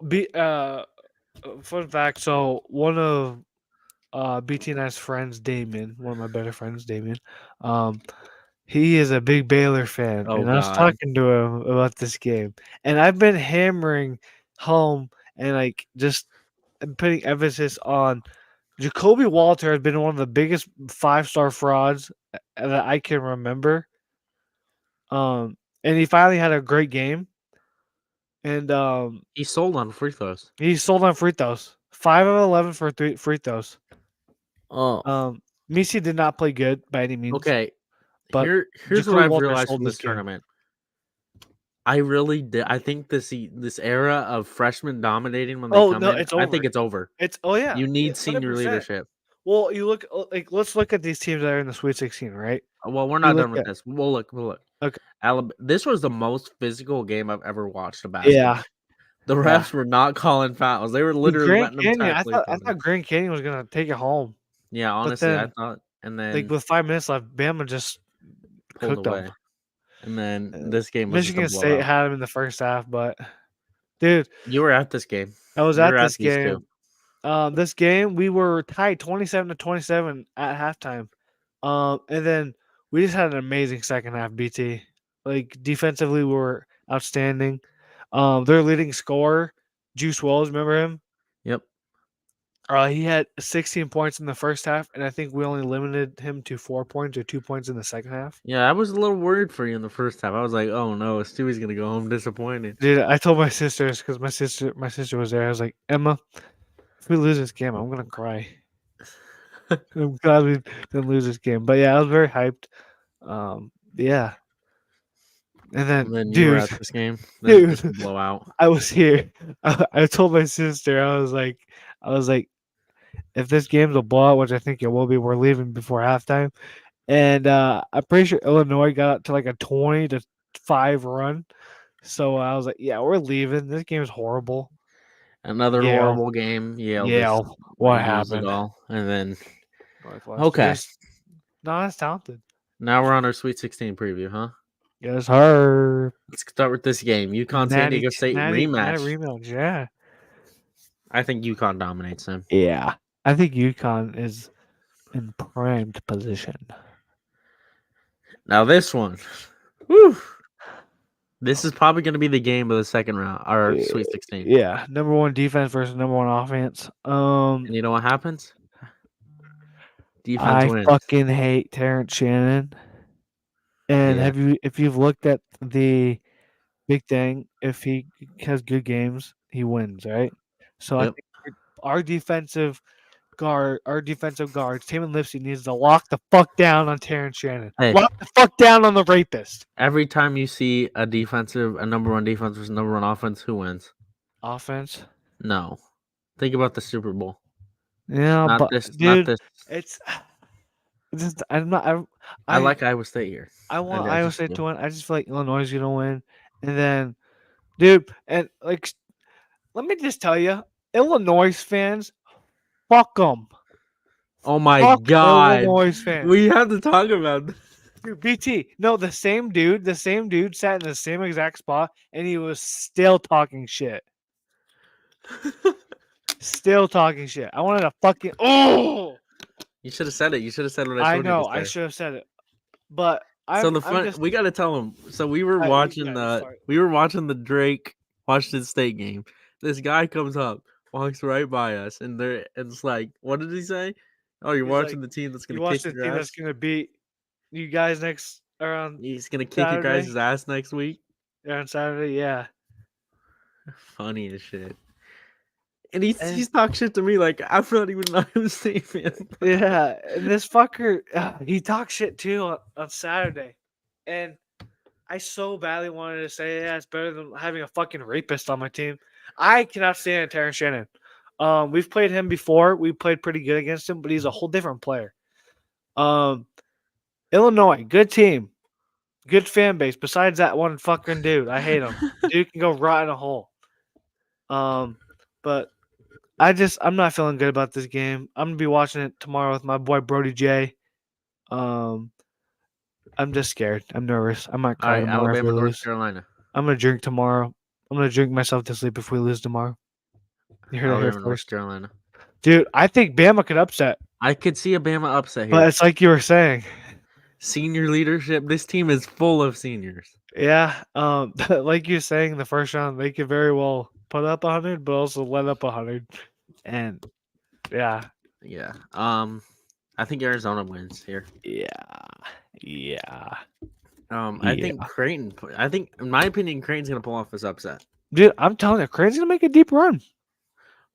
fun fact. So, one of BT&I's friends, Damon, one of my better friends, Damon, he is a big Baylor fan. And I was talking to him about this game. And I've been hammering home and just putting emphasis on Jacoby Walter has been one of the biggest 5-star frauds that I can remember. And he finally had a great game. And He sold on free throws. he sold on free throws. 5 of 11 for 3 free throws. Oh, Misi did not play good by any means. okay. But Here's what Jacoby I've Walter realized sold from this this game. tournament. I really did. I think this era of freshmen dominating when they Oh come no, in, it's I over. think it's over. It's yeah. You need senior 100%. leadership. Well, you look like let's look at these teams that are in the Sweet 16, right? Well, we're You not look done with at this. We'll look. We'll look. Okay. This was the most physical game I've ever watched a basketball. Yeah. The refs were not calling fouls. They were literally Grand letting them Canyon. touch. I thought Grand Canyon was gonna take it home. Yeah, honestly, I then, thought, and then Like with 5 minutes left, Bama just pulled cooked away. them. And then this game was Michigan just a State blowout. had him in the first half, but dude, You were at this game. I was You at were this these game. two. This game we were tied 27-27 at halftime. And then we just had an amazing second half, BT. Like defensively we were outstanding. Their leading scorer, Juice Wells, remember him? Yep. He had 16 points in the first half, and I think we only limited him to 4 points or 2 points in the second half. Yeah, I was a little worried for you in the first half. I was like, "Oh no, Stewie's gonna go home disappointed." Dude, I told my sisters because my sister was there. I was like, Emma, if we lose this game, I'm gonna cry. I'm glad we didn't lose this game. But yeah, I was very hyped. Yeah. And And then, then you were dude, at this game. Then just a dude, blowout. I was here. I told my sister, I was like, if this game's a blowout, which I think it will be, we're leaving before halftime. And I'm pretty sure Illinois got up to like a 20-5 run. So I was like, yeah, we're leaving. This game's horrible. Another Yale. horrible game. Yale. Yale. What used it happened? all. And then Okay. Not as talented. now we're on our Sweet 16 preview, huh? Yes, her. Let's start with this game. UConn San Diego State rematch. Rematch, yeah. I think UConn dominates them. Yeah. I think UConn is in primed position. Now this one. Whew. This is probably going to be the game of the second round, or Sweet 16. Yeah, number 1 defense versus number 1 offense. And you know what happens? Defense I wins. fucking hate Terrence Shannon. And Yeah. if you've looked at the big thing, if he has good games, he wins, right? So Yep. I think our defensive guards, Taman Lipsy needs to lock the fuck down on Terrence Shannon. Hey. Lock the fuck down on the rapist. Every time you see a number 1 defense versus number 1 offense, who wins? Offense? No. Think about the Super Bowl. Yeah, Not but this. dude, Not this. it's just I'm not. I like Iowa State here. I want I Iowa just State do. to win. I just feel like Illinois is gonna win, and then, dude, and like, let me just tell you, Illinois fans, fuck them. Oh my god, Illinois fans. we have to talk about this. Dude, BT. No, the same dude sat in the same exact spot, and he was still talking shit. Still talking shit. I wanted to fucking You should have said it. You should have said what I told know. you to say. I should have said it, but we got to tell them. So we were Alright, watching yeah, sorry. the Drake Washington State game. This guy comes up, walks right by us, and it's like, what did he say? Oh, you're He's watching like, the team that's You gonna watch kick the your team ass. that's gonna beat you guys next around He's gonna kick your guys' Saturday? ass next week. On Saturday. Yeah. Funny as shit. And he's talking shit to me like I'm not even an Iowa State fan. Yeah, and this fucker, he talks shit too on Saturday, and I so badly wanted to say, yeah, it's better than having a fucking rapist on my team. I cannot stand Terrence Shannon. We've played him before. We played pretty good against him, but he's a whole different player. Illinois, good team, good fan base. Besides that one fucking dude, I hate him. Dude can go rot in a hole. But I'm not feeling good about this game. I'm gonna be watching it tomorrow with my boy Brody J. I'm just scared. I'm nervous. I might cry tomorrow if we Alabama, North lose. Carolina. I'm gonna drink tomorrow. I'm gonna drink myself to sleep if we lose tomorrow. You heard it here Alabama, North first, Carolina. dude. I think Bama could upset, I could see a Bama upset here. but it's like you were saying. Senior leadership. This team is full of seniors. Yeah. Like you're saying, the first round they could very well put up 100, but also let up 100, and yeah. Yeah. I think Arizona wins here. Yeah. I think Creighton. I think, in my opinion, Creighton's gonna pull off this upset Dude, I'm telling you, Creighton's gonna make a deep run.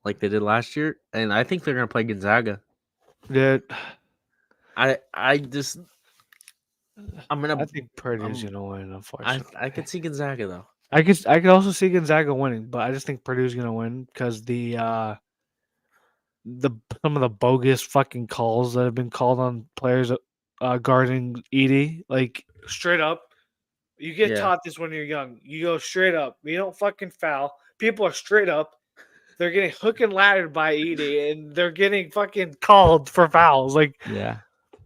like they did last year, and I think they're gonna play Gonzaga. Dude, I just I'm gonna I think Purdue's I'm, gonna win. I Unfortunately, could see Gonzaga though. I could also see Gonzaga winning, but I just think Purdue's gonna win because the some of the bogus fucking calls that have been called on players guarding Edie, like straight up. You get Yeah. taught this when you're young. You go straight up. You don't fucking foul. People are straight up. They're getting hook and laddered by Edie, and they're getting fucking called for fouls. Like, Yeah. what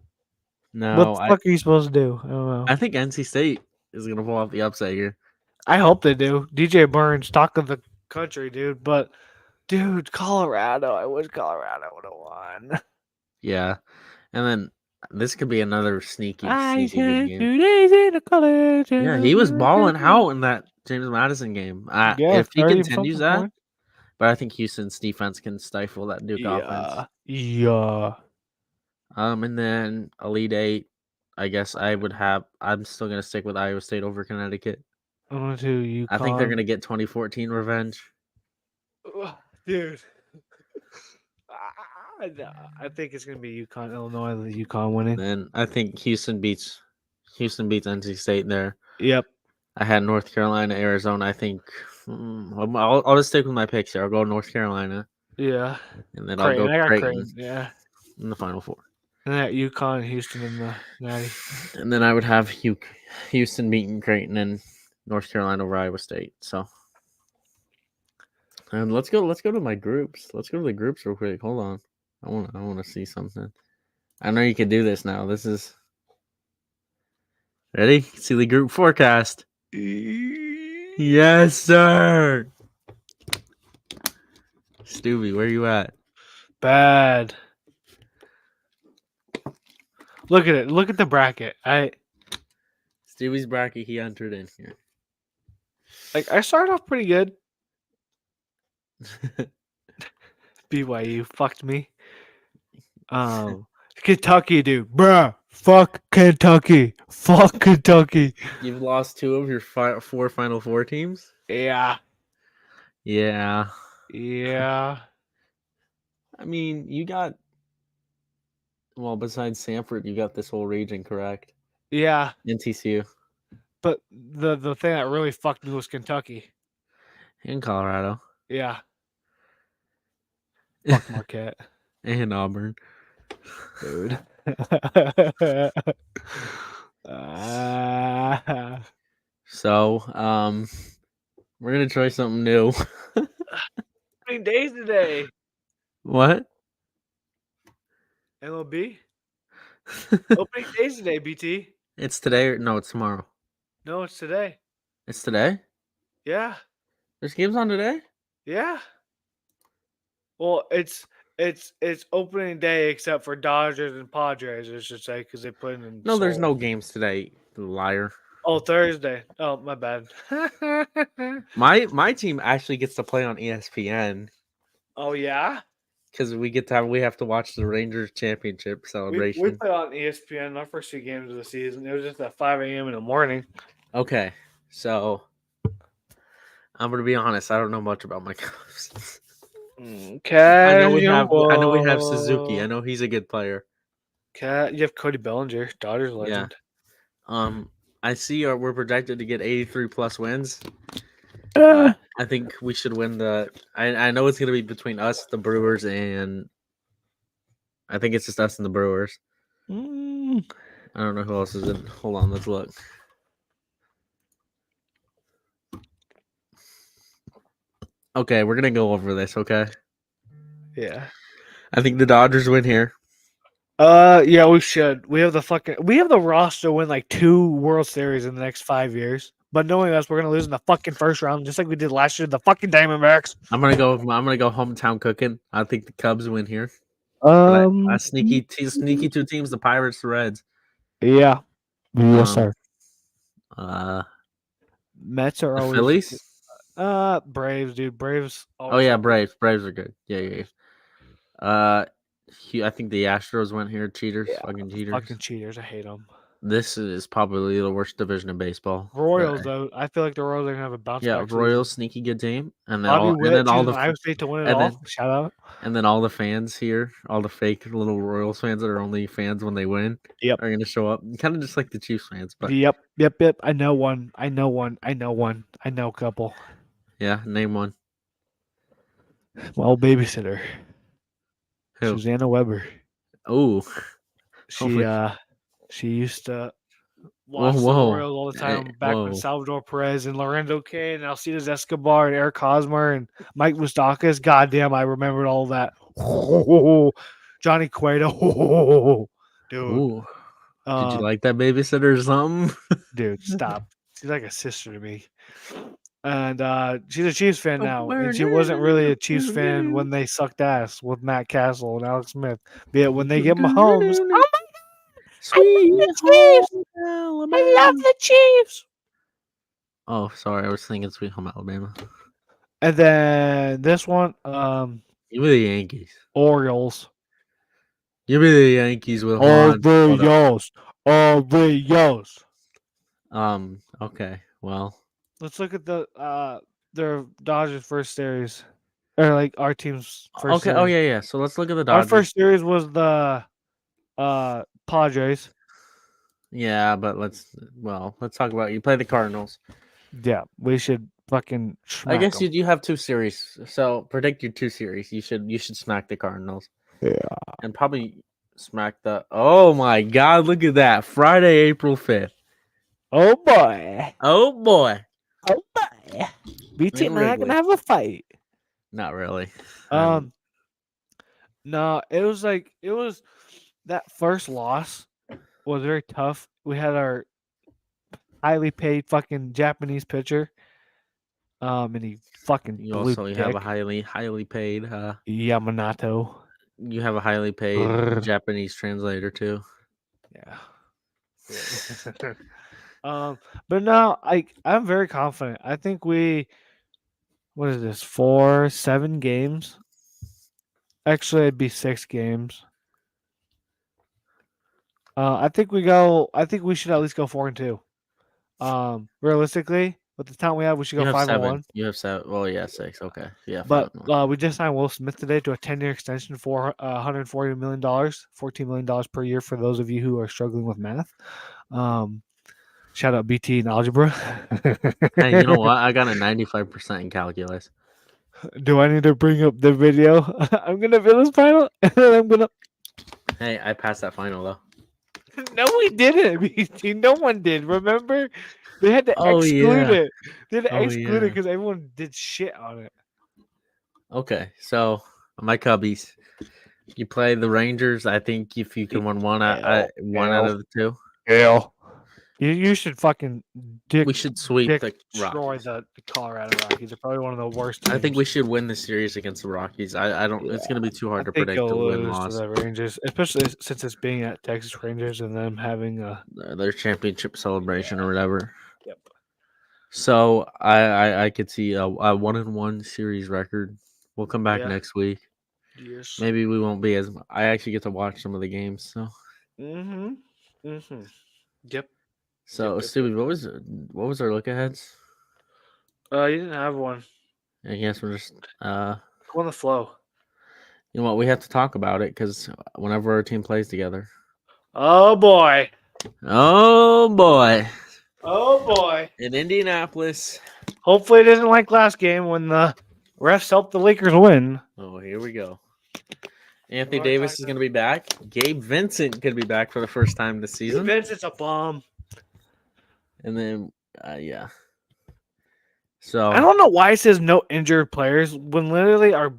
No, the fuck are you supposed to do? I don't know. I think NC State is gonna pull off the upset here. I hope they do. DJ Burns, talk of the country, dude. But, dude, Colorado. I wish Colorado would have won. Yeah, and then this could be another sneaky I good spent game. 2 days in the college. Yeah, he was balling out in that James Madison game. Yeah, If he 30 continues something that, points. but I think Houston's defense can stifle that Duke offense. Yeah. And then Elite Eight, I guess I'm still gonna stick with Iowa State over Connecticut. I'm going to UConn. I think they're gonna get 2014 revenge. Dude. I think it's gonna be UConn, Illinois, the UConn winning. Then I think Houston beats NC State there. Yep. I had North Carolina, Arizona. I think I'll just stick with my picks here. I'll go North Carolina, Yeah. and then Creighton. I'll I go got Creighton Creighton. Yeah. in the Final Four. And that UConn, Houston, and the Natty. And then I would have Houston beating Creighton and North Carolina over Iowa State. So, and let's go to my groups. Let's go to the groups real quick. Hold on, I want to see something. I know you can do this now. This is ready. See the group forecast. Yes, sir. Stubby, where you at? Bad. Look at it. Look at the bracket. Stubby's bracket. He entered in here. I started off pretty good. BYU fucked me. Kentucky, dude. Bruh. Fuck Kentucky. Fuck Kentucky. You've lost 2 of your 4 Final Four teams. Yeah. Yeah. Yeah. I mean, you got. Well, besides Sanford, you got this whole region correct. Yeah. And TCU. But the thing that really fucked me was Kentucky. And Colorado. Yeah. Fuck Marquette. And Auburn. Dude. So, we're gonna try something new. How many days today? What? MLB? Opening days today, BT. It's today or no? It's tomorrow. No, it's today. It's today. Yeah. There's games on today. Yeah. Well, it's opening day except for Dodgers and Padres, I should say, because they put it in. No, there's Seoul. no games today. You liar. Oh, Thursday. Oh, my bad. My team actually gets to play on ESPN Oh yeah. because we have to watch the Rangers championship celebration. We played on ESPN our first 2 games of the season. It was just at 5 a.m. in the morning. Okay, so I'm gonna be honest. I don't know much about my Cubs. Okay. I know we have Suzuki. I know he's a good player. You have Cody Bellinger, Dodgers legend. I see we're projected to get 83 plus wins. Yeah. I think we should win the. I know it's gonna be between us, the Brewers, and I think it's just us and the Brewers. I don't know who else is in. Hold on, let's look. Okay, we're gonna go over this. Okay. Yeah. I think the Dodgers win here. Yeah, we should. We have the roster to win like 2 World Series in the next 5 years. But knowing us, we're gonna lose in the fucking first round, just like we did last year. The fucking Diamondbacks. I'm gonna go hometown cooking. I think the Cubs win here. Sneaky 2 teams: the Pirates, the Reds. Yeah. Yes, sir. Mets are The always Phillies. Braves, dude. Braves. Oh yeah, Braves. Braves are good. Yeah. I think the Astros went here. Cheaters, Yeah, fucking cheaters. fucking cheaters. I hate them. This is probably the worst division in baseball. Royals, though, I feel like the Royals are gonna have a bounce Yeah, back Royals season. sneaky good team, and then Bobby all Witt choosing the Iowa State to win it and all. then Shout out. and then all the fans here, all the fake little Royals fans that are only fans when they win, Yep. are gonna show up. Kind of just like the Chiefs fans, but Yep. I know one. I know a couple. yeah, name one. My old babysitter, Who? Susanna Weber. Oh, She used to whoa, watch the whoa, Royals all the hey, time back when whoa. Salvador Perez and Lorenzo Cain and Alcides Escobar and Eric Hosmer and Mike Moustakas. Goddamn, I remembered all that. Johnny Cueto. Dude. Ooh. Did you Um, like that babysitter or something? dude, stop. She's like a sister to me. And she's a Chiefs fan now. And she wasn't really a Chiefs fan when they sucked ass with Matt Castle and Alex Smith. Be it when they get Mahomes. Oh my Sweet Chiefs! home I love Alabama. the Chiefs. Oh, sorry, I was thinking Sweet Home Alabama. And then this one, Give me the Yankees. Orioles. Give me the Yankees with Juan Soto. Orioles. Okay. Well, Let's look at their Dodgers first series. Or like our team's first okay. series. Oh yeah. So let's look at the Our Dodgers. first series was the Padres. Yeah, but let's talk about you play the Cardinals. Yeah, we should fucking I smack guess 'em. you have 2 series. So predict your 2 series. You should smack the Cardinals. Yeah. And probably smack the. Oh my God! Look at that! Friday, April 5th. Oh boy. Oh boy! Oh boy. BT and I are Wrigley. gonna have a fight. Not really. No, it was that first loss was very tough. We had our highly paid fucking Japanese pitcher. And he fucking You blew also have a dick. highly paid. Yamamoto. You have a highly paid Brr. Japanese translator too. Yeah. But no, I'm very confident. I think what is this? 7 games? Actually, it'd be 6 games. I think we should at least go 4-2. Realistically, with the talent we have, we should You go have 5-1. 7. You have 7. Well, yeah, 6. Okay. Yeah. But 5. we just signed Will Smith today to a 10-year extension for $140 million, $14 million per year for those of you who are struggling with math. Shout out BT and algebra. Hey, you know what? I got a 95% in calculus. Do I need to bring up the video? I'm gonna fill this final, and then I'm gonna. Hey, I passed that final though. No, we didn't. BT. No one did. Remember, they had to exclude it. They had to exclude it because everyone did shit on it. Okay, so my Cubbies. You play the Rangers. I think if you can win one out of the 2. Hell. You should fucking We should sweep the destroy Rockies. the Colorado Rockies. They're probably one of the worst teams. I think we should win the series against the Rockies. I don't. It's going to be too hard to predict the win loss. To the Rangers, especially since it's being at Texas Rangers and them having their championship celebration or whatever. Yep. So I could see a 1-1 series record. We'll come back next week. Yes. Maybe we won't be as. I actually get to watch some of the games. So. Yep. So, Stewie, what was our look aheads? You didn't have one. I guess we're just go on the flow. You know what? We have to talk about it because whenever our team plays together. Oh boy. Oh boy. Oh boy. In Indianapolis. Hopefully, it isn't like last game when the refs helped the Lakers win. Oh, here we go. Anthony Davis is going to be back. Gabe Vincent could be back for the first time this season. Vincent's a bum. And then, yeah. So I don't know why it says no injured players when literally our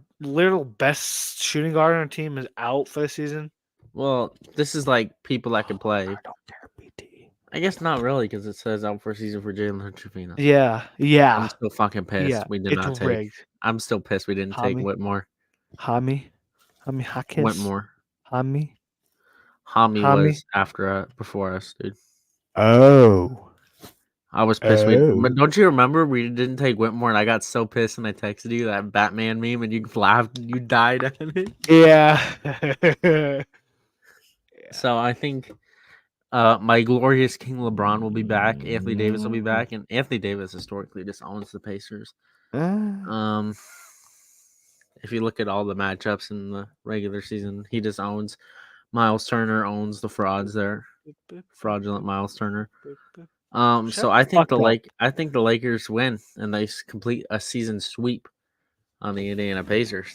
best shooting guard on our team is out for the season. Well, this is like people that can play. I don't care, BT. I guess not really because it says out for season for Jalen Trevino. Yeah. I'm still fucking pissed. Yeah, we did not take. rigged. I'm still pissed we didn't take Whitmore. Hami Hackett. Whitmore. Hami was before us, dude. Oh. I was pissed. Oh. But don't you remember we didn't take Whitmore, and I got so pissed, and I texted you that Batman meme, and you laughed, you died at it. Yeah. Yeah. So I think my glorious King LeBron will be back. Anthony Davis will be back, and Anthony Davis historically just owns the Pacers. If you look at all the matchups in the regular season, he just owns. Miles Turner owns the frauds there, fraudulent Miles Turner. Shut So I think the fuck up. I think the Lakers win and they complete a season sweep on the Indiana Pacers.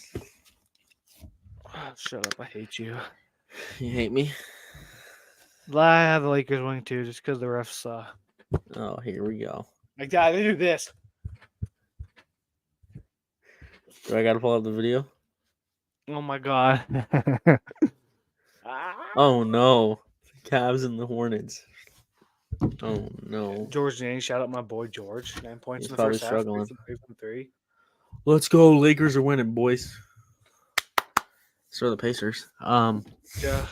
Oh, shut up! I hate you. You hate me? I have the Lakers winning too, just because the refs. Oh, here we go. Like, God, they do this. Do I gotta pull up the video? Oh my God. Oh no, the Cavs and the Hornets. Oh no, George Jennings, shout out my boy George. 9 points he's in the probably first half. struggling. 3 from 3. Let's go, Lakers are winning, boys. So are the Pacers. Yeah.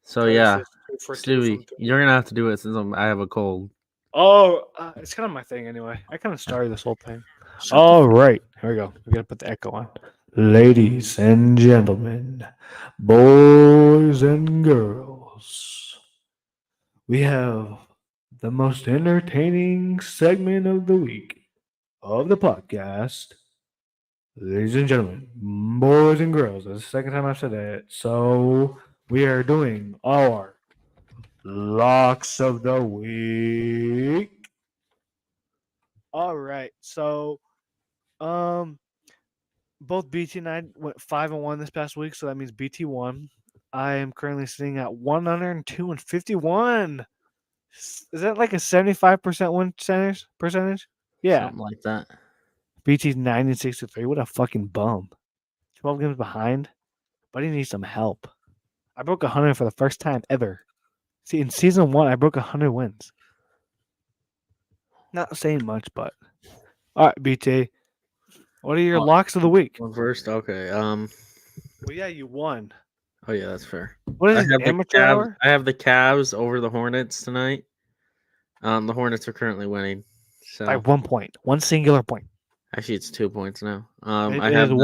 So yeah, 2 for 2 Stewie, from 3. you're gonna have to do it since I have a cold. Oh, it's kind of my thing anyway. I kind of started this whole thing. Shut All right, here we go. We gotta put the echo on. Ladies and gentlemen, boys and girls, we have the most entertaining segment of the week of the podcast. Ladies and gentlemen, boys and girls, that's the second time I've said that. So we are doing our locks of the week. All right. So both BT and I went 5-1 this past week, so that means BT won. I am currently sitting at 102 and 51. Is that like a 75% win percentage? Yeah. Something like that. BT's 9 and 63. What a fucking bum. 12 games behind. But he needs some help. I broke 100 for the first time ever. See, in season 1, I broke 100 wins. Not saying much, but all right, BT. What are your locks of the week? One first, okay. Well, yeah, you won. Oh yeah, that's fair. What I is have it, the amateur Cavs. hour? I have the Cavs over the Hornets tonight. The Hornets are currently winning. So By 1 point. 1 singular point. actually, it's 2 points now. It I is have the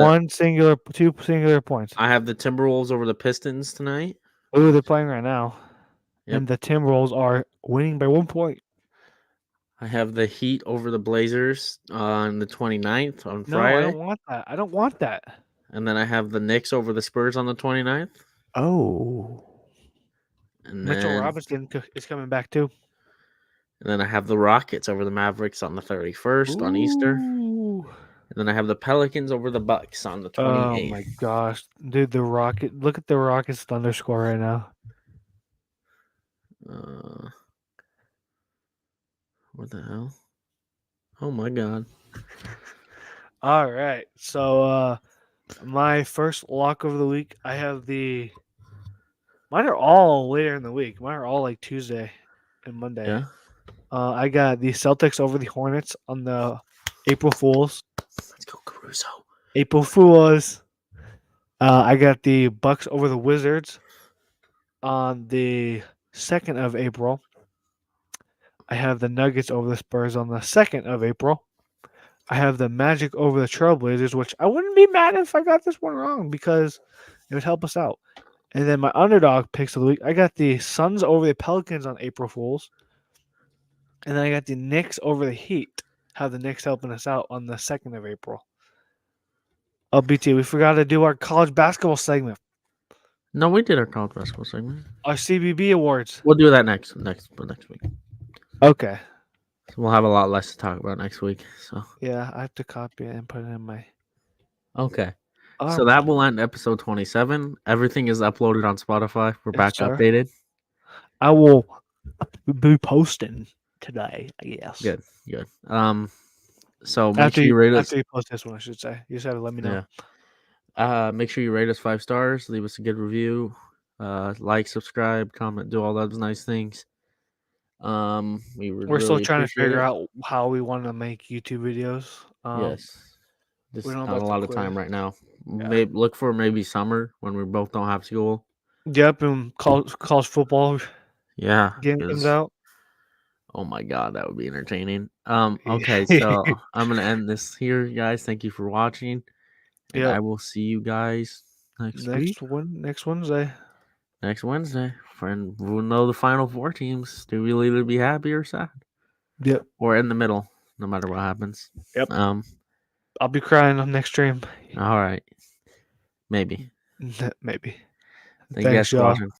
2 singular points. I have the Timberwolves over the Pistons tonight. Oh, they're playing right now. Yep. And the Timberwolves are winning by 1 point. I have the Heat over the Blazers on the 29th on No, I Friday. don't want that. I don't want that. And then I have the Knicks over the Spurs on the 29th. Oh. And Mitchell then, Robinson is coming back too. and then I have the Rockets over the Mavericks on the 31st on Easter. Ooh. And then I have the Pelicans over the Bucks on the 28th. Oh my gosh. Dude, look at the Rockets Thunder score right now. What the hell? Oh my god. All right. So my first lock of the week, I have mine are all later in the week. Mine are all like Tuesday and Monday. Yeah. I got the Celtics over the Hornets on the April Fools. Let's go, Caruso. April Fools. I got the Bucks over the Wizards on the 2nd of April. I have the Nuggets over the Spurs on the 2nd of April. I have the Magic over the Trailblazers, which I wouldn't be mad if I got this one wrong because it would help us out. And then my underdog picks of the week, I got the Suns over the Pelicans on April Fools. And then I got the Knicks over the Heat. Have the Knicks helping us out on the 2nd of April. Oh, BT, we forgot to do our college basketball segment. No, we did our college basketball segment. Our CBB awards. We'll do that next week. Okay. So we'll have a lot less to talk about next week. So Yeah, I have to copy it and put it in my. okay. All So that will end episode 27. Everything is uploaded on Spotify. We're Yes, back sir. updated. I will be posting today, I guess. Good. So make sure you rate us. After you post this one, I should say. You just have to let me know. Yeah. Make sure you rate us 5 stars. Leave us a good review. Like, subscribe, comment, do all those nice things. We're still trying to figure out how we want to make YouTube videos. Yes. Just we don't know not a about lot the of time quiz. right now. Yeah. Maybe look for maybe summer when we both don't have school. Yep, and college football Yeah. game comes 'cause out. Oh my god, that would be entertaining. Okay, so I'm gonna end this here, guys. Thank you for watching, and I Yep. will see you guys next week, Next Wednesday. next Wednesday. And we'll know the final four teams. Do we either be happy or sad, Yep. or in the middle, no matter what happens. Yep. All I'll be crying on next stream. right, maybe. Maybe. Thank you guys Thanks, for y'all. watching.